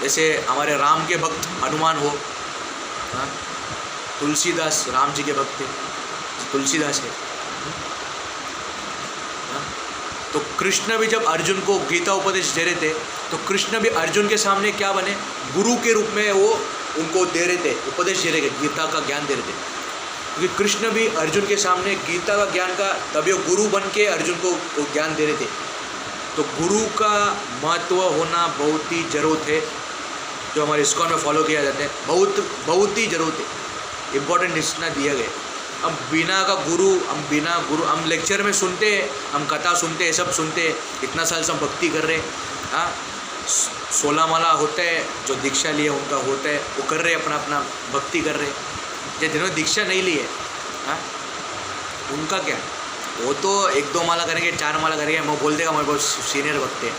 जैसे हमारे राम के भक्त हनुमान हो, हाँ, तुलसीदास राम जी के भक्त थे, तुलसीदास है, हाँ? तो कृष्ण भी जब अर्जुन को गीता उपदेश दे रहे थे, तो कृष्ण भी अर्जुन के सामने क्या बने, गुरु के रूप में वो उनको दे रहे थे, उपदेश दे रहे थे, गीता का ज्ञान दे रहे थे। क्योंकि कृष्ण भी अर्जुन के सामने गीता का ज्ञान का, तभी वो गुरु बन के अर्जुन को ज्ञान दे रहे थे। तो गुरु का महत्व होना बहुत ही ज़रूरत है, जो हमारे इस्कॉन में फॉलो किया जाता है, बहुत ही ज़रूरत है, इम्पोर्टेंट इतना दिया गया। हम बिना गुरु हम लेक्चर में सुनते हैं, हम कथा सुनते हैं, सब सुनते हैं, इतना साल से हम भक्ति कर रहे हैं, हाँ, 16 माला होता है, जो दीक्षा लिए उनका होता है, वो कर रहे हैं, अपना भक्ति कर रहे हैं। जिन्होंने दीक्षा नहीं ली है, हाँ, उनका क्या, वो तो 1-2 माला करेंगे, 4 माला करेंगे, वो बोल देगा हमारे बहुत सीनियर भक्त है,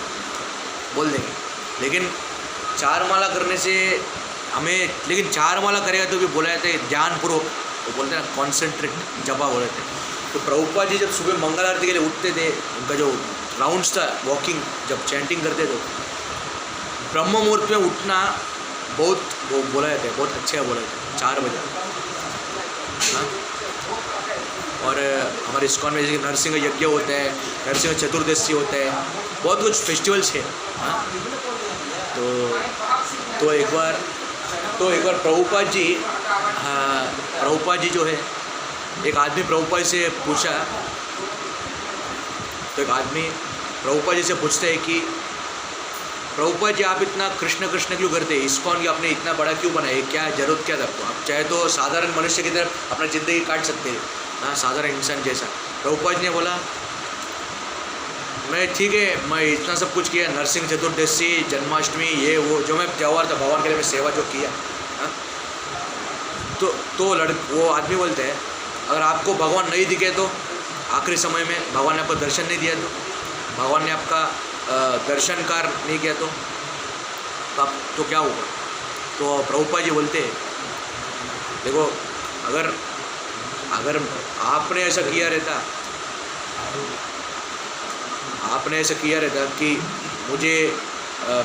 बोल देंगे। लेकिन 4 माला करने से हमें, लेकिन 4 माला करेगा तो भी बोला जाता है ध्यानपूर्वक, वो बोलते हैं ना कॉन्सेंट्रेट जपा बोले थे। तो प्रभुपाद जी जब सुबह मंगल आरती के लिए उठते थे, उनका जो राउंड्स था, वॉकिंग, जब चैंटिंग करते थे, ब्रह्म मुहूर्त में उठना बहुत, वो बोला जाता है बहुत अच्छा है, बोला जाता है 4 बजे, हाँ। और हमारे इस्कॉन में जैसे नरसिंह यज्ञ होता है, नरसिंह चतुर्दशी होता है, बहुत कुछ फेस्टिवल्स है, हाँ। तो एक बार प्रभुपाद जी, हाँ, प्रभुपाद जी जो है, एक आदमी प्रभुपाद से पूछा, तो एक आदमी प्रभुपाद जी से पूछते हैं कि प्रभुपाद जी आप इतना कृष्ण कृष्ण क्यों करते हैं, इस्कॉन की आपने इतना बड़ा क्यों बनाया, क्या जरूरत क्या था आपको, आप चाहे तो साधारण मनुष्य की तरफ अपना ज़िंदगी काट सकते हैं, हाँ, साधारण इंसान जैसा। प्रभुपाद जी ने बोला, मैं ठीक है, मैं इतना सब कुछ किया, नरसिंह चतुर्दशी, जन्माष्टमी, ये वो जो मैं त्यौहार था भगवान के लिए मैं सेवा जो किया, हाँ? तो वो आदमी बोलते हैं, अगर आपको भगवान नहीं दिखे तो, आखिरी समय में भगवान ने आपको दर्शन नहीं दिया तो, भगवान ने आपका दर्शनकार नहीं किया तो क्या होगा। तो प्रभुपाद जी बोलते हैं, देखो अगर आपने ऐसा किया रहता कि मुझे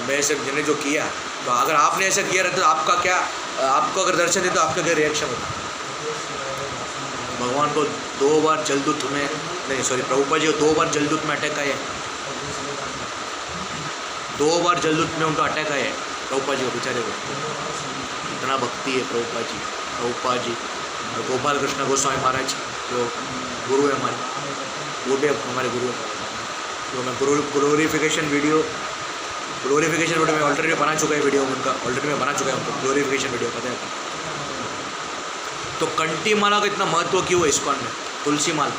मैं सब मैंने जो किया, तो अगर आपने ऐसा किया रहता तो आपका क्या, आपको अगर दर्शन दे तो आपका क्या रिएक्शन होता। भगवान को 2 बार जलदूत में, नहीं सॉरी, प्रभुपाद जी को 2 बार जलदूत में अटैक आया, 2 बार जलदूत में उनका अटैक आया है प्रभुपाद जी को, बेचारे को। इतना भक्ति है प्रभुपाद जी और गोपाल कृष्ण गोस्वामी महाराज जो गुरु है हमारे, वो भी हमारे गुरु है। तो मैं ग्लोरिफिकेशन वीडियो मैं ऑलरेडी बना चुका है, वीडियो उनका ऑलरेडी मैं बना चुका है, उनको ग्लोरिफिकेशन वीडियो पता है। तो कंटी माला का इतना महत्व क्यों है इस्कॉन में, तुलसी माला,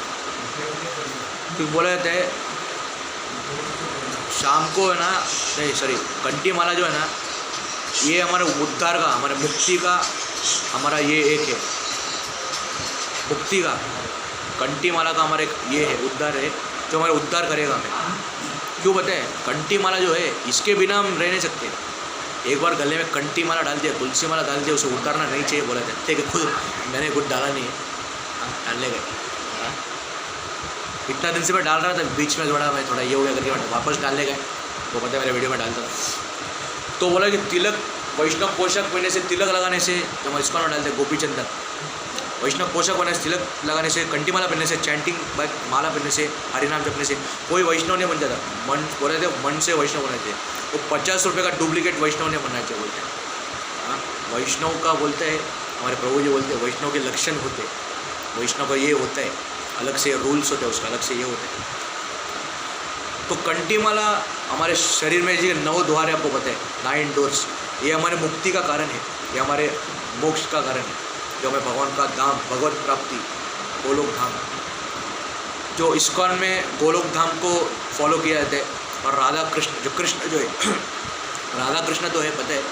क्योंकि बोला जाता है शाम को है ना, नहीं सॉरी, कंटी माला जो है ना, ये हमारे उद्धार का, हमारे मुक्ति का, हमारा ये एक है मुक्ति का, कंटी माला का हमारे ये है उद्धार है, जो हमारा उद्धार करेगा हमें। क्यों बताएं, कंटी माला जो है इसके बिना हम रह नहीं सकते। एक बार गले में कंटी माला डाल दिया, तुलसी माला डाल दिया, उसे उतारना नहीं चाहिए बोला था। ठीक है, खुद मैंने कुछ डाला नहीं है, डालने गए, इतना दिन से मैं डाल रहा था, बीच में थोड़ा ये हो गया करके वापस डालने गए, वो पता है मेरे वीडियो में डालता था। तो बोला कि तिलक, वैष्णव पोशाक पहनने से, तिलक लगाने से, जो हम इस्कॉन में डालते हैं गोपीचंदन, वैष्णव पोशाक बनाने से, तिलक लगाने से, कंटी माला पहनने से, चैंटिंग माला पहनने से, हरिनाम जपने से कोई वैष्णव नहीं बन जाता। मन बोले थे मन से वैष्णव बनाए थे, वो 50 रुपये का डुप्लीकेट वैष्णव नहीं बनना चाहिए बोलते हैं, हाँ। वैष्णव का बोलते हैं, हमारे प्रभु जी बोलते हैं वैष्णव के लक्षण होते हैं, वैष्णव का ये होता है, अलग से रूल्स होते हैं उसका, अलग से ये होता है। तो कंटिमाला हमारे शरीर में जो 9 द्वार है, आपको पता है 9 डोर्स, ये हमारे मुक्ति का कारण है, ये हमारे मोक्ष का कारण है, जो हमें भगवान का धाम, भगवत प्राप्ति, गोलोक धाम। जो इस्कॉन में गोलोक धाम को फॉलो किया जाता है, और राधा कृष्ण जो कृष्ण जो है राधा कृष्ण तो है पता है,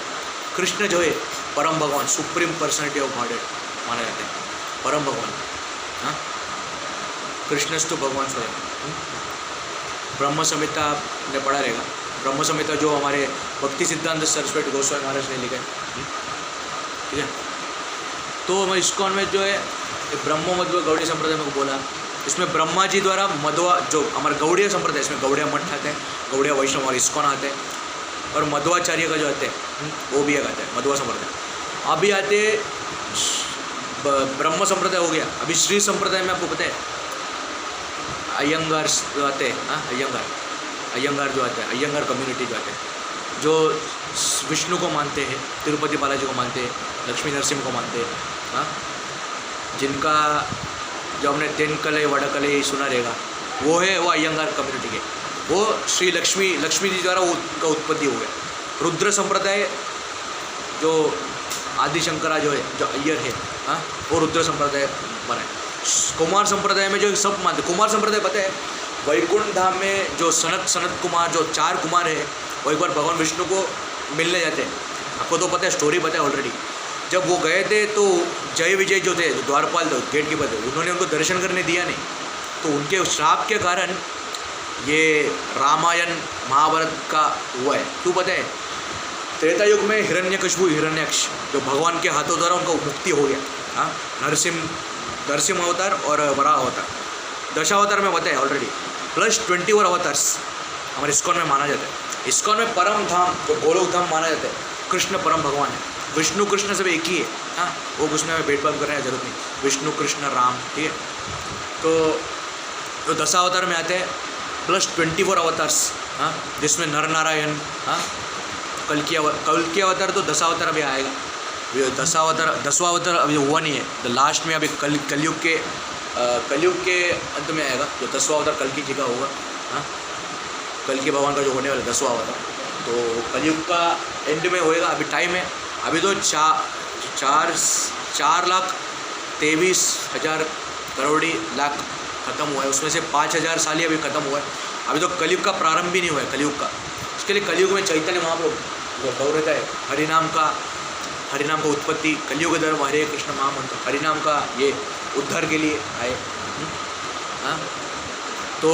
कृष्ण जो है परम भगवान, सुप्रीम पर्सनैलिटी ऑफ गॉडहेड माना जाता है, परम भगवान। हाँ, कृष्णस्तु भगवान स्वयं। ब्रह्म संहिता ने पढ़ा रहेगा, ब्रह्म संहिता जो हमारे भक्ति सिद्धांत सरस्वती गोस्वामी महाराज ने लिखा है, ठीक है। तो मैं इस्कॉन में जो है ब्रह्मो मध्व गौड़ी संप्रदाय में बोला, इसमें ब्रह्मा जी द्वारा मध्वा जो हमारे गौड़िया संप्रदाय, इसमें गौड़िया मठ आते हैं, गौड़िया वैष्णव और इस्कॉन आते हैं, और मध्वाचार्य का जो आते हैं वो भी एक आता है, मध्वा संप्रदाय। अभी आते ब्रह्म संप्रदाय हो गया, अभी श्री संप्रदाय में आपको पता है अयंगार जो आते हैं, हाँ अयंगार जो आते हैं, अयंगार कम्युनिटी जो आते हैं, जो विष्णु को मानते हैं, तिरुपति बालाजी को मानते हैं, लक्ष्मी नरसिंह को मानते हैं, हाँ, जिनका जो हमने तेनकले वड़कले सुना रहेगा, वो है वो अयंगार कम्युनिटी के, वो श्री लक्ष्मी जी द्वारा उनका उत्पत्ति हो गया। रुद्र संप्रदाय जो आदिशंकरा जो है, जो अय्यर है, हाँ, वो रुद्र संप्रदाय बना है। कुमार संप्रदाय में जो सब मानते, कुमार संप्रदाय पता है वैकुंठ धाम में जो सनत कुमार, जो 4 कुमार है, वो एक बार भगवान विष्णु को मिलने जाते हैं, आपको तो पता है, स्टोरी पता है ऑलरेडी। जब वो गए थे तो जय विजय जो थे, द्वारपाल थे, गेट कीपर थे, उन्होंने उनको दर्शन करने दिया नहीं, तो उनके श्राप के कारण ये रामायण महाभारत का हुआ है। क्यों पता है, त्रेता युग में हिरण्यकशिपु हिरण्याक्ष जो भगवान के हाथों द्वारा उनका मुक्ति हो गया, हाँ, नरसिंह अवतार और वराह अवतार, दशावतार में बताया ऑलरेडी, प्लस 24 अवतार्स हमारे इस्कॉन में माना जाता है। इस्कॉन में परम धाम जो गोलोक धाम माना जाता है, कृष्ण परम भगवान है, विष्णु कृष्ण सब एक ही है, हाँ, वो उसमें हमें भेदभाव करने की जरूरत नहीं, विष्णु कृष्ण राम, ठीक है। तो 10 अवतार में आते हैं, प्लस 24 अवतार्स, हाँ, जिसमें नर नारायण, हाँ, कल की अवतार तो 10 अवतार अभी आएगा, 10वां अवतार अभी हुआ नहीं है, तो लास्ट में अभी कलयुग के अंत में आएगा, जो 10वां अवतार कल की जगह होगा, हाँ, कल के भगवान का जो होने वाला 10वां अवतार, तो कलयुग का एंड में होएगा। अभी टाइम है, अभी तो 4,23,000 करोड़ी लाख खत्म हुआ है, उसमें से 5,000 साल ही अभी खत्म हुआ है, अभी तो कलयुग का प्रारंभ भी नहीं हुआ है कलयुग का। इसके लिए कलयुग में चैतन्य महाप्रभु गौर रहता है, हरिनाम का उत्पत्ति, कलयुग धर्म हरे कृष्ण महामंत्र, हरिनाम का ये उद्धार के लिए आए, हाँ। तो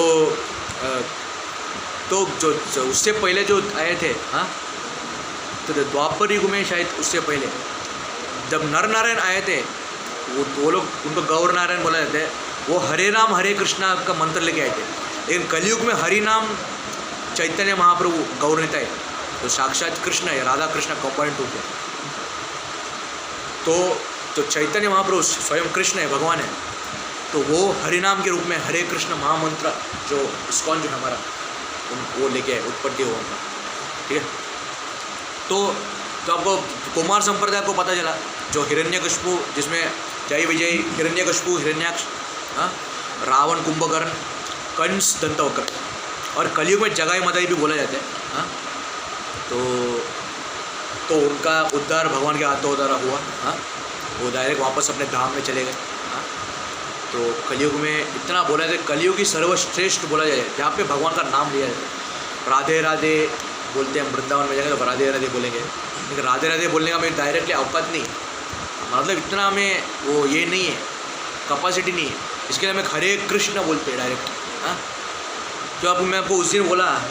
जो उससे पहले जो आए थे, हाँ, तो द्वापर युग में शायद उससे पहले जब नर नारायण आए थे, वो लोग उनको गौर नारायण बोला जाता है, वो हरे राम हरे कृष्णा का मंत्र लेके आए थे। लेकिन कलयुग में हरि नाम चैतन्य महाप्रभु गौर नेता है, तो साक्षात कृष्ण है, राधा कृष्ण कंबाइंड रूप है। तो चैतन्य महाप्रभु स्वयं कृष्ण है, भगवान है, तो वो हरिनाम के रूप में हरे कृष्ण महामंत्र जो इस्कॉन जो है हमारा, वो लेके आए, उत्पत्ति हुआ उनका, ठीक है। तो आपको कुमार संप्रदाय को पता चला, जो हिरण्यकशिपु, जिसमें जय विजय, हिरण्यकशिपु हिरण्याक्ष, हाँ, रावण कुंभकर्ण, कंस दंतवक्र, और कलयुग में जगाई मदाई भी बोला जाता है, हाँ। तो उनका उद्धार भगवान के हाथों द्वारा हुआ, हाँ, वो डायरेक्ट वापस अपने धाम में चले गए, हाँ। तो कलयुग में इतना बोला जाए, कलयुग की सर्वश्रेष्ठ बोला जाए, जहाँ पे भगवान का नाम लिया जाए। राधे राधे बोलते हैं, वृंदावन में जाएंगे तो राधे राधे बोलेंगे, लेकिन राधे राधे बोलने का मेरे डायरेक्टली औकात नहीं, मतलब इतना हमें वो ये नहीं है, कैपेसिटी नहीं है, इसके लिए हमें हरे कृष्ण बोलते हैं डायरेक्ट, हाँ। जो मैं आपको उस दिन बोला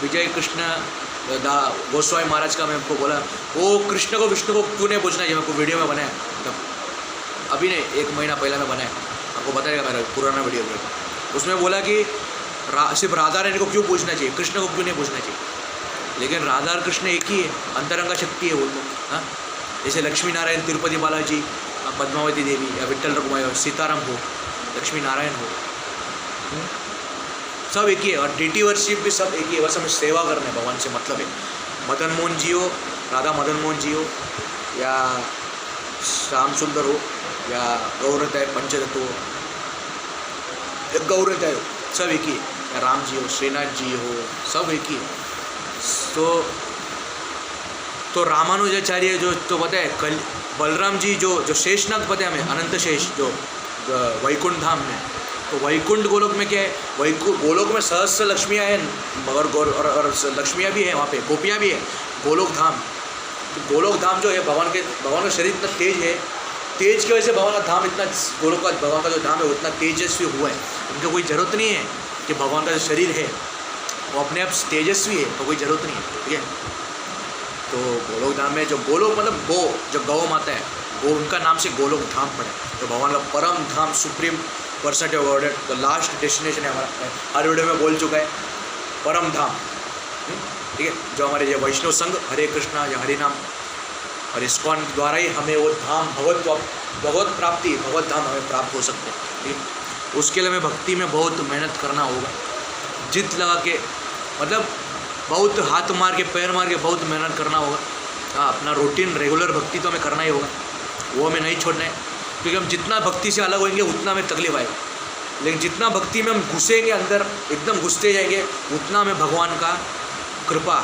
विजय कृष्ण गोस्वामी महाराज का, मैं आपको बोला वो कृष्ण को विष्णु को क्यों नहीं पूछना चाहिए, मैं आपको वीडियो में बनाया, मतलब अभी नहीं 1 महीना पहले मैं बनाया, आपको बताएगा मेरा पुराना वीडियो में, उसमें बोला कि सिर्फ राधा रानी को क्यों पूछना चाहिए, कृष्ण को क्यों नहीं पूछना चाहिए। लेकिन राधा और कृष्ण एक ही है, अंतरंगा शक्ति है वो तो, हाँ। जैसे लक्ष्मी नारायण, तिरुपति बालाजी, पद्मावती देवी या विट्ठल रघुमाई, सीताराम हो, लक्ष्मी नारायण हो, सब एक ही है, और डीटी वर्शिप भी सब एक ही है, बस हमें सेवा करना है, भगवान से मतलब है। मदन मोहन जी हो राधा मदन मोहन जी हो या श्याम सुंदर हो या गौरताय पंचरत्न हो या गौरताय हो, सब एक ही है। या राम जी हो, श्रीनाथ जी हो, सब एक ही है। तो रामानुजाचार्य जो तो पता है बलराम जी जो शेषनाग पता है हमें, अनंत शेष जो वैकुंठ धाम में, तो वैकुंठ गोलोक में क्या है, गोलोक में सहस्र लक्ष्मियाँ हैं और लक्ष्मियाँ भी हैं, वहाँ पे गोपियाँ भी हैं। गोलोक धाम, तो गोलोक धाम जो है भगवान का शरीर इतना तेज है, तेज की वजह से भगवान का धाम इतना, गोलोक का भगवान का जो धाम है वो इतना तेजस्वी हुआ है। उनको कोई ज़रूरत नहीं है कि भगवान का जो शरीर है वो अपने आप तेजस्वी है, तो कोई ज़रूरत नहीं है, ठीक है। तो गोलोक धाम में जो गोलोक मतलब जो गौ माता है, वो उनका नाम से गोलोक धाम पड़ा है। तो भगवान का परम धाम, सुप्रीम पर्सनैलिटी ऑफ गॉड, तो लास्ट डेस्टिनेशन है हमारा, हर वीडियो में बोल चुका है, परम धाम, ठीक है। जो हमारे ये वैष्णव संघ हरे कृष्णा या हरि नाम और इस्कॉन द्वारा ही हमें वो धाम भगवत प्राप्ति, भगवत धाम हमें प्राप्त हो सकते हैं, ठीक है। उसके लिए हमें भक्ति में बहुत मेहनत करना होगा, जित लगा के, मतलब बहुत हाथ मार के पैर मार के बहुत मेहनत करना होगा। हाँ, अपना रूटीन रेगुलर भक्ति तो हमें करना ही होगा, वो हमें नहीं छोड़ना है, क्योंकि हम जितना भक्ति से अलग होंगे उतना हमें तकलीफ आएगी। लेकिन जितना भक्ति में हम घुसेंगे अंदर, एकदम घुसते जाएंगे, उतना हमें भगवान का कृपा,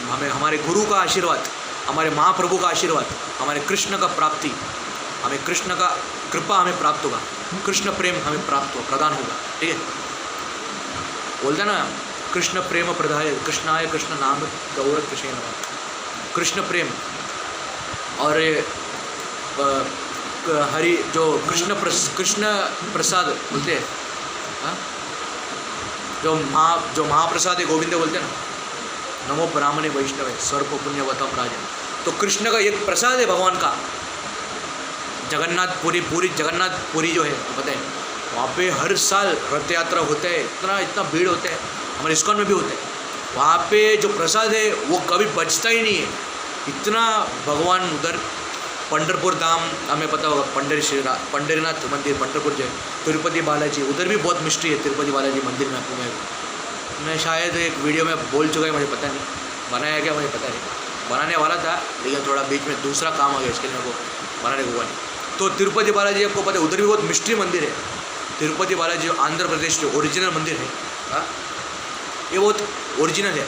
हमें हमारे गुरु का आशीर्वाद, हमारे महाप्रभु का आशीर्वाद, हमारे कृष्ण का प्राप्ति, हमें कृष्ण का कृपा हमें प्राप्त होगा, कृष्ण प्रेम हमें प्राप्त होगा, प्रदान होगा, ठीक है। बोलते ना कृष्ण प्रेम प्रदाय कृष्णाय कृष्ण नाम गौर कृष्ण नमः। कृष्ण प्रेम और हरि जो कृष्ण प्रसाद बोलते हैं, जो महाप्रसाद है गोविंद बोलते हैं ना, नमो ब्राह्मणे वैष्णवे सर्व पुण्यवतम राजन। तो कृष्ण का एक प्रसाद है भगवान का। पूरी जगन्नाथपुरी जो है पता है, वहाँ पे हर साल रथ यात्रा होता है, इतना भीड़ होता है, हमारे इस्कॉन में भी होता है। वहाँ पे जो प्रसाद है वो कभी बचता ही नहीं है, इतना भगवान उधर। पंढरपुर धाम हमें पता होगा, पंढरीनाथ मंदिर, पंढरपुर जो है, तिरुपति बालाजी, उधर भी बहुत मिस्ट्री है तिरुपति बालाजी मंदिर में। आपको मैं शायद एक वीडियो में बोल चुका है, मुझे पता नहीं बनाया क्या, मुझे पता नहीं, बनाने वाला था लेकिन थोड़ा बीच में दूसरा काम आ गया, इसके लिए मेरे को बनाने को हुआ नहीं। तो तिरुपति बालाजी आपको पता है, उधर भी बहुत मिस्ट्री मंदिर है। तिरुपति बालाजी आंध्र प्रदेश जो ओरिजिनल मंदिर है, हाँ, ये बहुत ओरिजिनल है।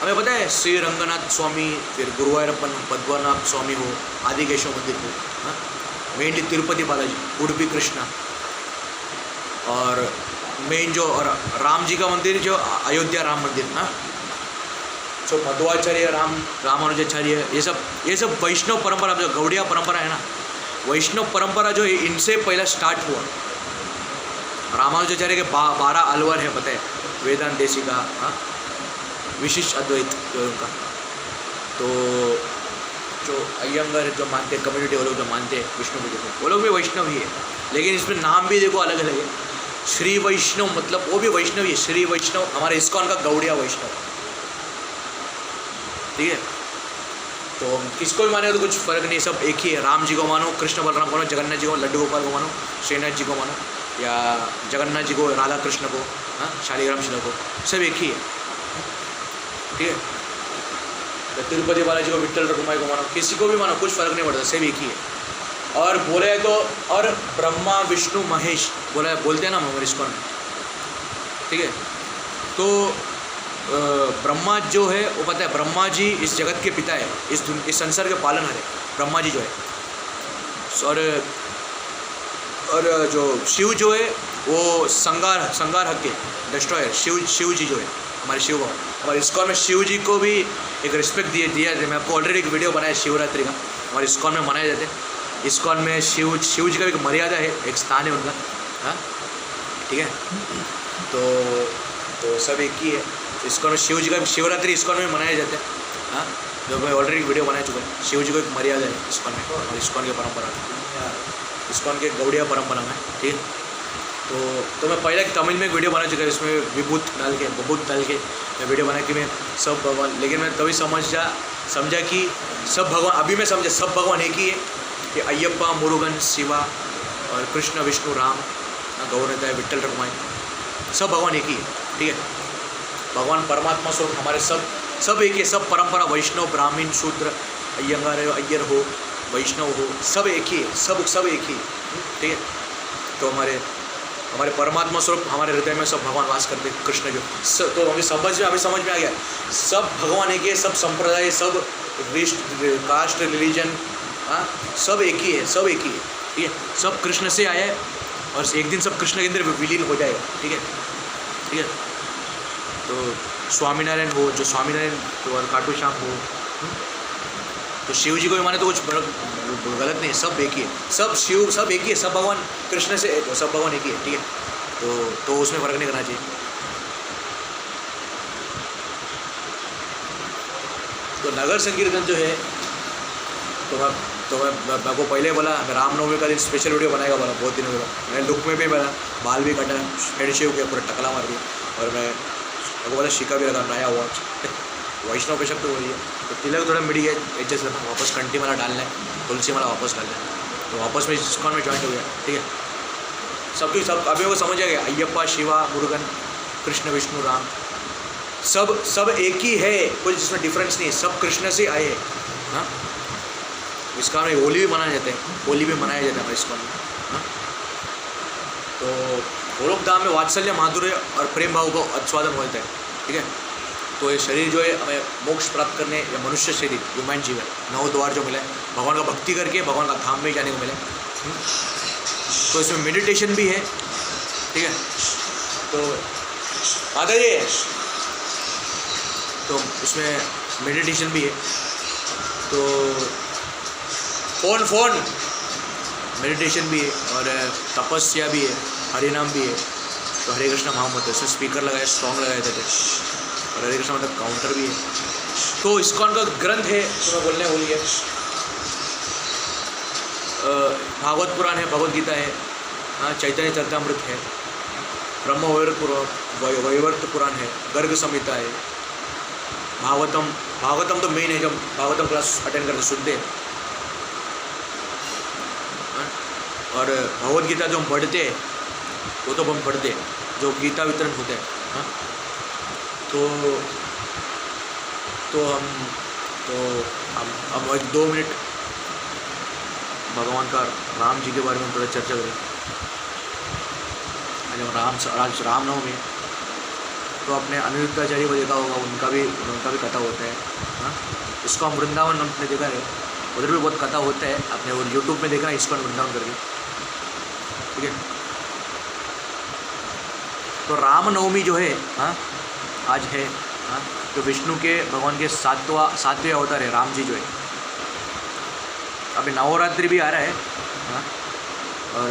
हमें पता है श्री रंगनाथ स्वामी, फिर गुरुवायूरप्पन पद्मनाभ स्वामी हो, आदिकेशव मंदिर हो, हाँ, मेनली तिरुपति बालाजी, उडुपी कृष्णा, और मेन जो और राम जी का मंदिर जो अयोध्या राम मंदिर ना, जो मध्वाचार्य रामानुजाचार्य, ये सब वैष्णव परंपरा, जो गौड़िया परंपरा है ना, वैष्णव परंपरा जो है इनसे पहला स्टार्ट हुआ। रामानुजाचार्य के 12 अलवर है, पता है, वेदांत देशिका, हाँ, विशिष्ट अद्वैत जो उनका। तो जो अयंगर जो मानते हैं कम्युनिटी, वो लोग जो मानते हैं विष्णु को, वो लोग भी वैष्णव ही है, लेकिन इसमें नाम भी देखो अलग अलग है। श्री वैष्णव मतलब वो भी वैष्णव ही है, श्री वैष्णव हमारे इस्कॉन का गौड़िया वैष्णव, ठीक है। तो किसको भी माने तो कुछ फ़र्क नहीं, सब एक ही है। राम जी को मानो, कृष्ण बलराम को मानो, जगन्नाथ जी को, लड्डू गोपाल को मानो, श्रीनाथ जी को मानो, या जगन्नाथ जी को, राधा कृष्ण को, हाँ, शालिग्राम शिला को, सब एक ही है, ठीक है। तो तिरुपति बालाजी को, विट्ठल रघुमाई को मानो, किसी को भी मानो, कुछ फ़र्क नहीं पड़ता, सब एक ही है। और बोले तो और ब्रह्मा विष्णु महेश बोलते हैं ना हमारे इस्कॉन में, ठीक है। तो ब्रह्मा जो है वो पता है, ब्रह्मा जी इस जगत के पिता है, इस संसार के पालनहार है ब्रह्मा जी जो है। और जो शिव जो है वो संगार हक के डिस्ट्रॉयर, शिव जी जो है हमारे शिव भगवान, हमारे इस्कॉन में शिव जी को भी एक रिस्पेक्ट दिया है। मैं आपको ऑलरेडी एक वीडियो बनाया शिवरात्रि का, हमारे इस्कॉन में मनाए जाते हैं। इस्कॉन में शिव जी का एक मर्यादा है, एक स्थान है उनका, हाँ, ठीक है। तो सब एक ही है। इस्कॉन में शिव जी का शिवरात्रि इस्कॉन में मनाए जाते हैं, हाँ, जो मैं ऑलरेडी वीडियो बना चुका है। शिव जी को एक मर्यादा है इस्कॉन में, और इस्कॉन की परंपरा में, इस्कॉन के गौड़िया परंपरा में, ठीक है। तो मैं पहले तमिल में एक वीडियो बना चुका है, इसमें विभूत डाल के मैं वीडियो बना कि मैं सब भगवान, लेकिन मैं तभी समझा कि सब भगवान, अभी मैं समझा सब भगवान एक ही है, कि अयप्पा, मुरुगन, शिवा और कृष्ण विष्णु राम, गौरताय, विट्ठल रघुमाई, सब भगवान एक ही है, ठीक है। भगवान परमात्मा स्वरूप हमारे सब सब एक ही, सब परंपरा, वैष्णव, ब्राह्मण, शूद्र, अय्यंगार अय्यर हो, वैष्णव हो, सब एक ही है, सब एक ही, ठीक है। तो हमारे परमात्मा स्वरूप हमारे हृदय में सब भगवान वास करते हैं, कृष्ण जो तो हमें समझ में आ गया, सब भगवान एक ही है, सब संप्रदाय, सब कास्ट, रिलीजन, हाँ, सब एक ही है, सब एक ही है, ठीक है। सब कृष्ण से आया है और एक दिन सब कृष्ण के अंदर विलीन हो जाएगा, ठीक है, ठीक है। तो स्वामीनारायण हो, जो स्वामीनारायण तो और खाटू श्याम हो, तो शिव जी को भी माने तो कुछ गलत नहीं है, सब एक ही है, सब शिव, सब एक ही है, सब भगवान कृष्ण से, तो सब भगवान एक ही है, ठीक है। तो उसमें फ़र्क नहीं करना चाहिए। तो नगर संकीर्तन जो है, तो मैं को पहले बोला रामनवमी का दिन स्पेशल वीडियो बनाएगा, बोला बहुत दिन होगा, मैंने लुक में भी बना, बाल भी कटा, हेड शेव किया, पूरा टकला मार दिया, और मैं को बोला शिका भी लगा, नया वॉच, वैष्णव पे शब्द वही है, तो तिलक थोड़ा मिट गया, एडजस्ट करना, वापस कंठी माला डालना है, तुलसी माला वापस डालना है, तो वापस में इस्कॉन में ज्वाइंट हो गया, ठीक है। सब अभी को समझ आ गया, अय्यप्पा, शिवा, मुरुगन, कृष्ण, विष्णु, राम, सब एक ही है, कोई जिसमें डिफरेंस नहीं है, सब कृष्ण से आए हैं, हाँ। इस्कॉन में होली भी मनाए जाते हैं, होली भी मनाया जाता है हमारे इस्कॉन में, हाँ। तो गोलोक धाम में वात्सल्य, माधुर्य और प्रेम भाव को आस्वादन होता है, ठीक है। तो ये शरीर जो है हमें मोक्ष प्राप्त करने, या मनुष्य शरीर, ह्यूमन जीवन, 9 द्वार जो मिला है, भगवान का भक्ति करके भगवान का धाम में जाने को मिला, तो इसमें मेडिटेशन भी है, ठीक है। तो माता जी, तो उसमें मेडिटेशन भी है, तो फोन मेडिटेशन भी है, और तपस्या भी है, हरिनाम भी है, तो हरे कृष्ण महामंत्र से स्पीकर लगाए, स्ट्रॉन्ग लगाए थे, और हरे कृष्ण मतलब काउंटर भी है। तो इस्कॉन का ग्रंथ है, तो मैं बोलने बोलिए, भागवत पुराण है, भगवद गीता है, हाँ, चैतन्य चरितामृत है, ब्रह्म वैवर्त पुराण है, गर्ग संहिता है, भागवतम तो मेन है, जब भागवतम क्लास अटेंड करके सुनते हैं, और भगवद गीता जो हम पढ़ते हैं, वो तो हम पढ़ते हैं, जो गीता वितरण होते हैं, हाँ। तो हम 1-2 मिनट भगवान का, राम जी के बारे में थोड़ा चर्चा करें। आज रामनवमी, तो अपने अनिरुद्धाचार्य को देखा होगा, उनका भी कथा होता है, हाँ। इस्कॉन वृंदावन हमने देखा है, उधर भी बहुत कथा होता है, आपने वो यूट्यूब में देखना है, इस्कॉन वृंदावन करके, ठीक है। तो रामनवमी जो है, हाँ, आज है, हाँ, तो विष्णु के, भगवान के सातवें अवतार है राम जी जो है। अभी नवरात्रि भी आ रहा है, हाँ, और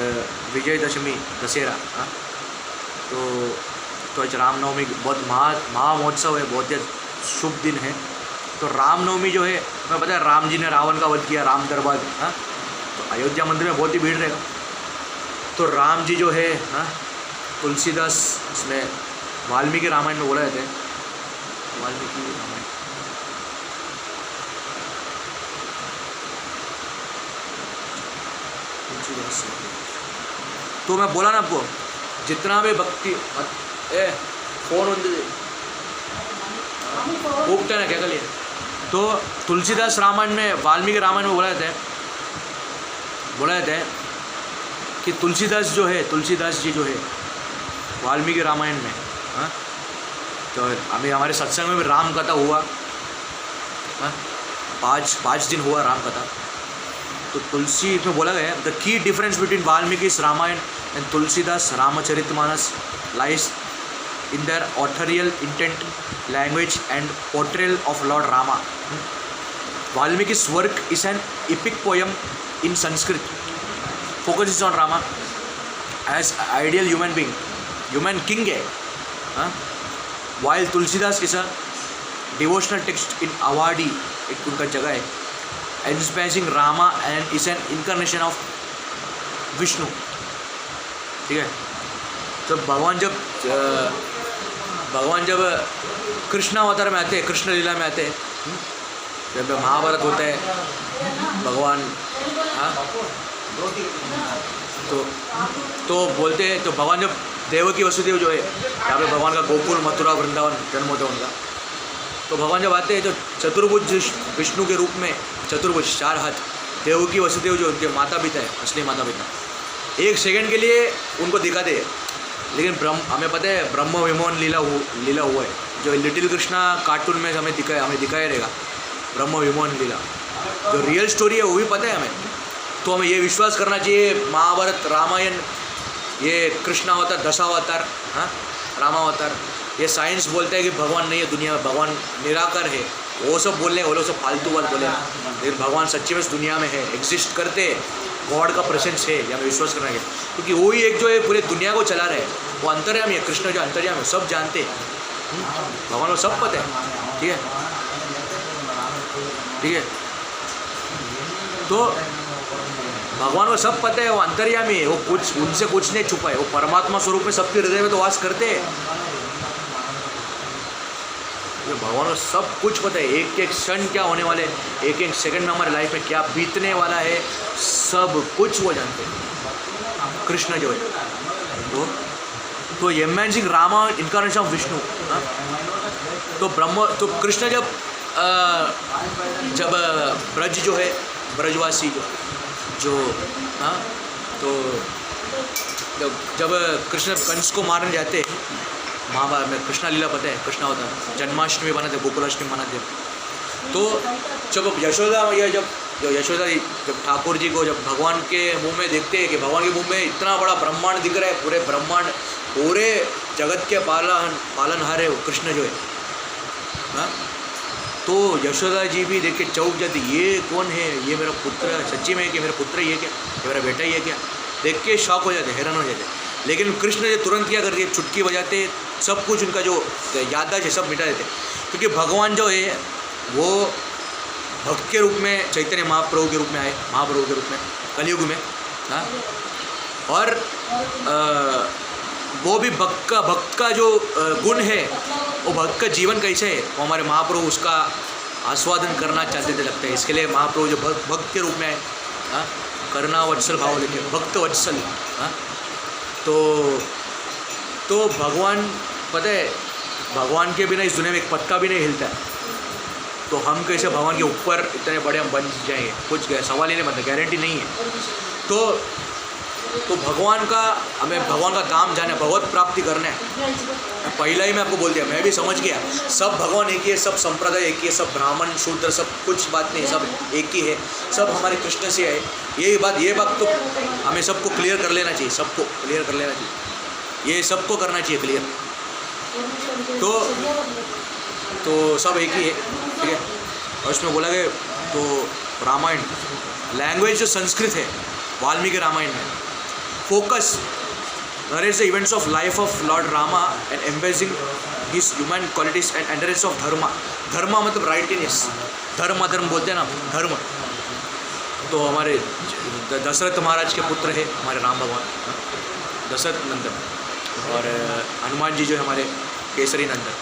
विजयदशमी, दशहरा, हाँ। तो आज रामनवमी बहुत महामहोत्सव है, बहुत ही शुभ दिन है। तो रामनवमी जो है, मैं पता है राम जी ने रावण का वध किया, राम दरबार, हाँ, तो अयोध्या मंदिर में बहुत ही भीड़ रहेगा। तो राम जी जो है, हाँ, तुलसीदास, इसमें वाल्मीकि रामायण में बोला जाता है, वाल्मीकि रामायण, तुलसीदास, तो मैं बोला ना आपको, जितना भी भक्ति फोन उगता है ना, क्या कर लिया। तो तुलसीदास रामायण में, वाल्मीकि रामायण में बोला जाता है कि तुलसीदास जी जो है वाल्मीकि रामायण में, हाँ, तो अभी हमारे सत्संग में भी राम कथा हुआ, हाँ, 5 दिन हुआ राम कथा। तो तुलसी में बोला गया, the key difference between Valmiki Ramayana and Tulsidas Ramcharitmanas lies in their authorial intent, language and portrayal of Lord Rama. Valmiki's work is an epic poem in Sanskrit, focuses on Rama as ideal human being, human king है, while Tulsidas is a devotional text in Awadhi, एक उनका जगह है, inspiring Rama and is an incarnation of Vishnu, ठीक है। तो भगवान जब कृष्ण अवतार में आते हैं, कृष्ण लीला में आते हैं, जब महाभारत होता है, भगवान, हाँ, तो बोलते हैं, तो भगवान जब देवकी वसुदेव जो है, यहाँ पे भगवान का गोकुल, मथुरा, वृंदावन जन्म होता है उनका, तो भगवान जब आते हैं तो चतुर्भुज विष्णु के रूप में, चतुर्भुज 4 हाथ, देव की वसुदेव जो उनके माता पिता है, असली माता पिता, 1 सेकंड के लिए उनको दिखाते हैं। लेकिन हमें पता है ब्रह्म विमोहन लीला हुआ है, जो लिटिल कृष्णा कार्टून में हमें दिखाया रहेगा, ब्रह्म विमोहन लीला, जो रियल स्टोरी है वो भी पता है हमें। तो हमें ये विश्वास करना चाहिए महाभारत रामायण, ये कृष्णा अवतार, दशावतार, हाँ रामावतार, ये साइंस बोलता है कि भगवान नहीं है दुनिया में, भगवान निराकार है, वो सब बोलने, वो लोग सब फालतू बात बोले। लेकिन भगवान सच्ची में इस दुनिया में है, एग्जिस्ट करते, गॉड का प्रेजेंस है, ये हमें विश्वास करना है। क्योंकि वही एक जो है पूरे दुनिया को चला रहे हैं, वो अंतर्यामी है, कृष्ण जो अंतर्यामी है, सब जानते हैं, भगवान को सब पता है। ठीक है, ठीक है, तो भगवान को सब पता है, वो अंतर्यामी है, वो कुछ उनसे कुछ नहीं छुपा है, वो परमात्मा स्वरूप में सबके हृदय में तो वास करते हैं। भगवान को सब कुछ पता है, एक एक क्षण क्या होने वाले, एक एक सेकंड में हमारे लाइफ में क्या बीतने वाला है, सब कुछ वो जानते हैं कृष्ण जो है। तो imagine Rama incarnation of Vishnu. तो कृष्ण जब ब्रज जो है, ब्रजवासी जो हाँ, तो जब कृष्ण कंस को मारने जाते हैं, महाभारत में कृष्णा लीला पता है, कृष्णा होता है, जन्माष्टमी बनाते, गोकुलाष्टमी मनाते। तो जब यशोदा मैया जब ठाकुर जी को जब भगवान के मुंह में देखते हैं कि भगवान के मुंह में इतना बड़ा ब्रह्मांड दिख रहा है, पूरे ब्रह्मांड, पूरे जगत के पालनहार है वो कृष्ण जो है, हाँ, तो यशोदा जी भी देख के चौंक जाती, ये कौन है, ये मेरा पुत्र सच्ची में, कि मेरा पुत्र ये क्या, ये मेरा बेटा ये क्या, देख के शॉक हो जाते, हैरान हो जाते। लेकिन कृष्ण जो तुरंत क्या करके चुटकी बजाते, सब कुछ उनका जो याददाश्त है सब मिटा देते। क्योंकि भगवान जो है वो भक्त के रूप में चैतन्य महाप्रभु के रूप में आए, महाप्रभु के रूप में कलयुग में, हाँ, और वो भी भक्त का जो गुण है, वो भक्त का जीवन कैसे है, वो हमारे महाप्रभु उसका आस्वादन करना चाहते थे, लगता है। इसके लिए महाप्रभु जो भक्त के रूप में आए, हाँ, करुणा वत्सल भाव लेके, भक्त वत्सल, हाँ, तो भगवान पता है, भगवान के बिना इस दुनिया में एक पत्ता भी नहीं हिलता है। तो हम कैसे भगवान के ऊपर इतने बड़े हम बन जाएंगे, कुछ सवाल ही नहीं बनता, गारंटी नहीं है। तो भगवान का, हमें भगवान का धाम जाना है, भगवत प्राप्ति करना है। पहला ही मैं आपको बोल दिया, मैं भी समझ गया, सब भगवान एक ही है, सब संप्रदाय एक ही है, सब ब्राह्मण शूद्र सब कुछ बात नहीं, सब एक ही है, सब हमारे कृष्ण से है। ये बात तो हमें सबको क्लियर कर लेना चाहिए, सबको क्लियर कर लेना चाहिए, ये सबको करना चाहिए क्लियर। तो सब एक ही है, ठीक है। और उसमें बोला गया, तो रामायण लैंग्वेज जो संस्कृत है, वाल्मीकि रामायण में focus narrates the events of life of Lord Rama and embracing his human qualities and endurance of dharma. धर्मा मतलब राइटनेस, धर्म बोलते हैं ना, धर्म। तो हमारे दशरथ महाराज के पुत्र है हमारे राम भगवान, दशरथ नंदन, और हनुमान जी जो है हमारे केसरी नंदन।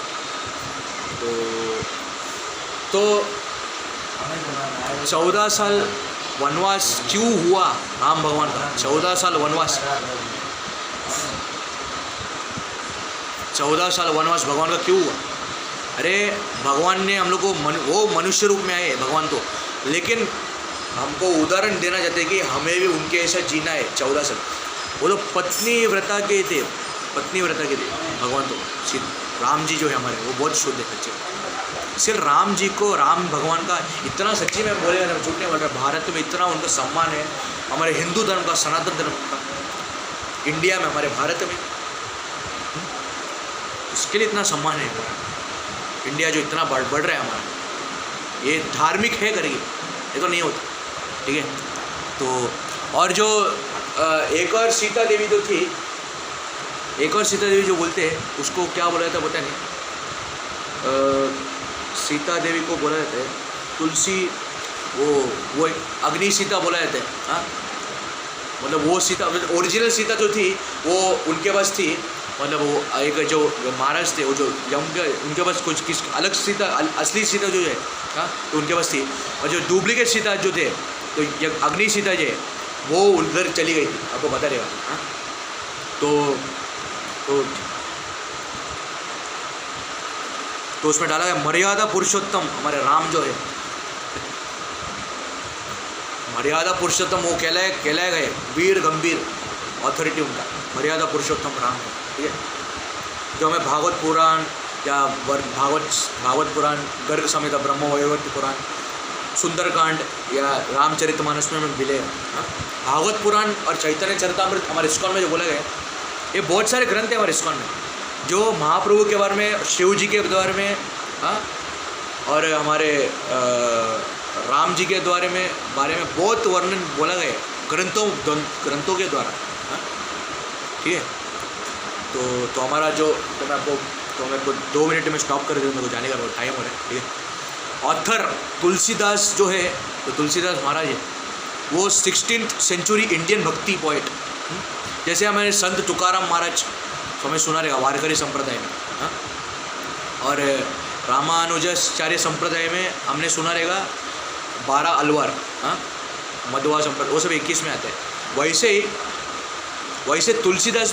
तो 14 साल वनवास क्यों हुआ राम भगवान का? 14 साल वनवास, 14 साल वनवास भगवान का क्यों हुआ? अरे भगवान ने हम लोग को वो मनुष्य रूप में आए भगवान तो, लेकिन हमको उदाहरण देना चाहते हैं कि हमें भी उनके ऐसा जीना है 14 साल। वो तो पत्नी व्रता के थे, पत्नी व्रता के थे भगवान तो। राम जी जो है हमारे, वो बहुत शुद्ध है, सच्चे। सिर्फ राम जी को, राम भगवान का इतना, सच्ची में बोले झूठ नहीं बोल रहा, भारत में इतना उनका सम्मान है, हमारे हिंदू धर्म का, सनातन धर्म का, इंडिया में, हमारे भारत में, इसके लिए इतना सम्मान है। इंडिया जो इतना बढ़ रहा है हमारा, ये धार्मिक है करेंगे, ये तो नहीं होता, ठीक है। तो और जो एक और सीता देवी तो थी, एक और सीता देवी जो बोलते हैं, उसको क्या बोला जाता पता नहीं। सीता देवी को बोला जाता है तुलसी, वो अग्नि सीता बोला जाता है, हाँ, मतलब वो सीता, ओरिजिनल सीता जो थी वो उनके पास थी, मतलब वो एक जो महाराज थे, वो जो उनके पास कुछ किस अलग सीता, असली सीता जो है, हाँ, तो उनके पास थी। और जो डुप्लीकेट सीता जो थे, तो ये अग्नि सीता जो है वो उधर चली गई थी, आपको पता रहेगा, हाँ। तो तो उसमें डाला है मर्यादा पुरुषोत्तम, हमारे राम जो है मर्यादा पुरुषोत्तम, वो कहलाए गए वीर गंभीर, ऑथोरिटी उनका मर्यादा पुरुषोत्तम राम है, ठीक है। जो हमें भागवत पुराण या भागवत पुराण, गर्ग समेत ब्रह्म वैवर्त पुराण, सुंदरकांड या रामचरितमानस में हमें मिले। भागवत पुराण और चैतन्य चरितामृत हमारे इस्कॉन में जो बोला गया, ये बहुत सारे ग्रंथ हैं हमारे इस्कॉन में जो महाप्रभु के बारे में, शिव जी के बारे में, और हमारे राम जी के बारे में बहुत वर्णन बोला गया ग्रंथों के द्वारा, ठीक है। तो हमारा जो मैं आपको 2 मिनट में स्टॉप कर दूँ, मेरे को जाने का बहुत टाइम हो रहा है, ठीक है। ऑथर तुलसीदास जो है, तो तुलसीदास महाराज है, वो 16th सेंचुरी इंडियन भक्ति पोइट। जैसे हमारे संत तुकाराम महाराज तो हमें सुना रहेगा वारकरी संप्रदाय में, और रामानुजाचार्य संप्रदाय में हमने सुना रहेगा 12 अलवार, मध्वा संप्रदाय, वो सब 21 में आते हैं। वैसे तुलसीदास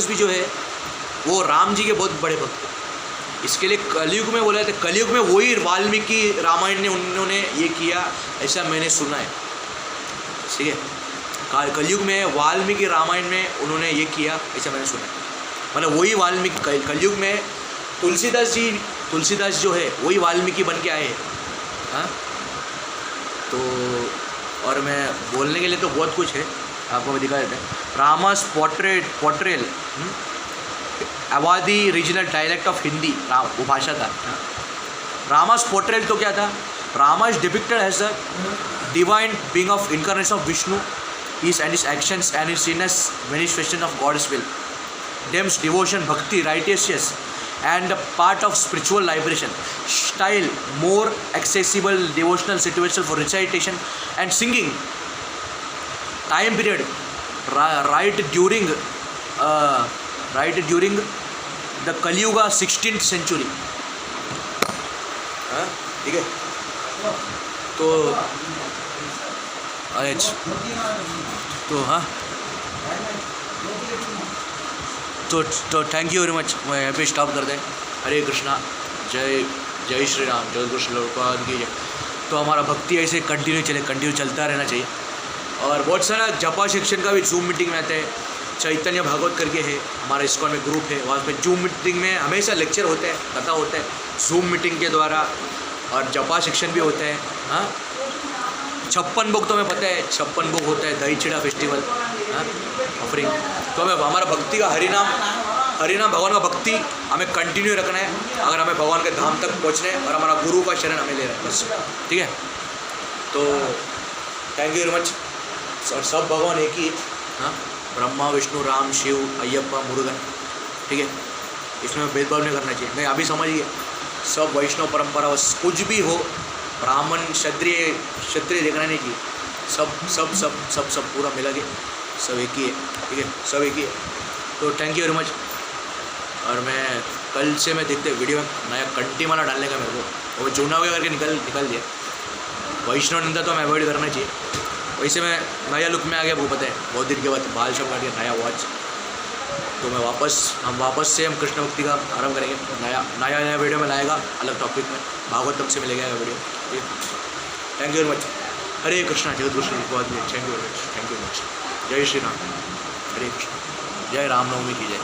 भी जो है वो राम जी के बहुत बड़े भक्त हैं। इसके लिए कलयुग में बोला था, कलयुग में वही वाल्मीकि रामायण ने उन्होंने ये किया, ऐसा मैंने सुना है, ठीक है। कलयुग में वाल्मीकि रामायण में उन्होंने ये किया, ऐसा मैंने सुना है। मतलब वही वाल्मीकि, कलयुग में तुलसीदास जो है वही वाल्मीकि बन के आए हैं, हाँ। तो और मैं बोलने के लिए तो बहुत कुछ है, आपको मैं दिखा देते हैं। Rama's portrayal Awadhi regional dialect of Hindi, वो भाषा था। रामास पोर्ट्रेल तो क्या था? Rama is depicted as a divine being of incarnation of Vishnu, his and his actions and his sinless manifestation of God's will, Dem's devotion, bhakti, righteousness, and a part of spiritual liberation. Style more accessible devotional situation for recitation and singing. Time period right during the Kali Yuga 16th century. ठीक है, तो हाँ, तो thank you very much. मैं यहाँ पे stop कर दें। हरे कृष्णा, जय श्री राम, जय कृष्ण लोकपाल की जय। तो हमारा भक्ति ऐसे कंटिन्यू चलता रहना चाहिए। और बहुत सारा जपा शिक्षण का भी जूम मीटिंग में आता है, चैतन्य भागवत करके है, हमारा इस्कॉन में ग्रुप है, वहाँ पे जूम मीटिंग में हमेशा लेक्चर होते हैं, कथा होता है जूम मीटिंग के द्वारा, और जपा शिक्षण भी होते हैं। हाँ, 56 भोग तो हमें पता है, 56 भोग होता है, दही चिड़ा फेस्टिवल, ऑफरिंग। तो हमें हमारा भक्ति का हरिनाम भगवान का भक्ति हमें कंटिन्यू रखना है, अगर हमें भगवान के धाम तक पहुँचना है, और हमारा गुरु का शरण हमें ले रहा है बस, ठीक है। तो थैंक यू वेरी मच। और सब भगवान एक ही, हाँ, ब्रह्मा विष्णु राम शिव अय्यप्पा मुरुगन, ठीक है। इसमें भेदभाव नहीं करना चाहिए। मैं अभी समझिए, सब वैष्णव परंपरा कुछ भी हो, ब्राह्मण क्षत्रिय देखना नहीं चाहिए, सब पूरा मिला के सब एक ही है, ठीक है, सब एक ही है। तो थैंक यू वेरी मच। और मैं कल से मैं देखते वीडियो में नया कंटी माला डालने का मेरे को, वो चुनाव करके निकल दिया। वैष्णव निंदा तो हमें अवॉइड करना चाहिए। वैसे मैं नया लुक में आ गया, वो पता है, बहुत दिन के बाद बाल शॉप काट के नया वॉच। तो मैं वापस से हम कृष्ण भक्ति का आरंभ करेंगे, नया वीडियो में लाएगा, अलग टॉपिक में, भागवतम से मिलेगा वीडियो, ठीक है। Thank you very much. Hare Krishna, Jagat Guru thank you very much. जय श्री राम, हरे कृष्ण, जय रामनवमी की जय।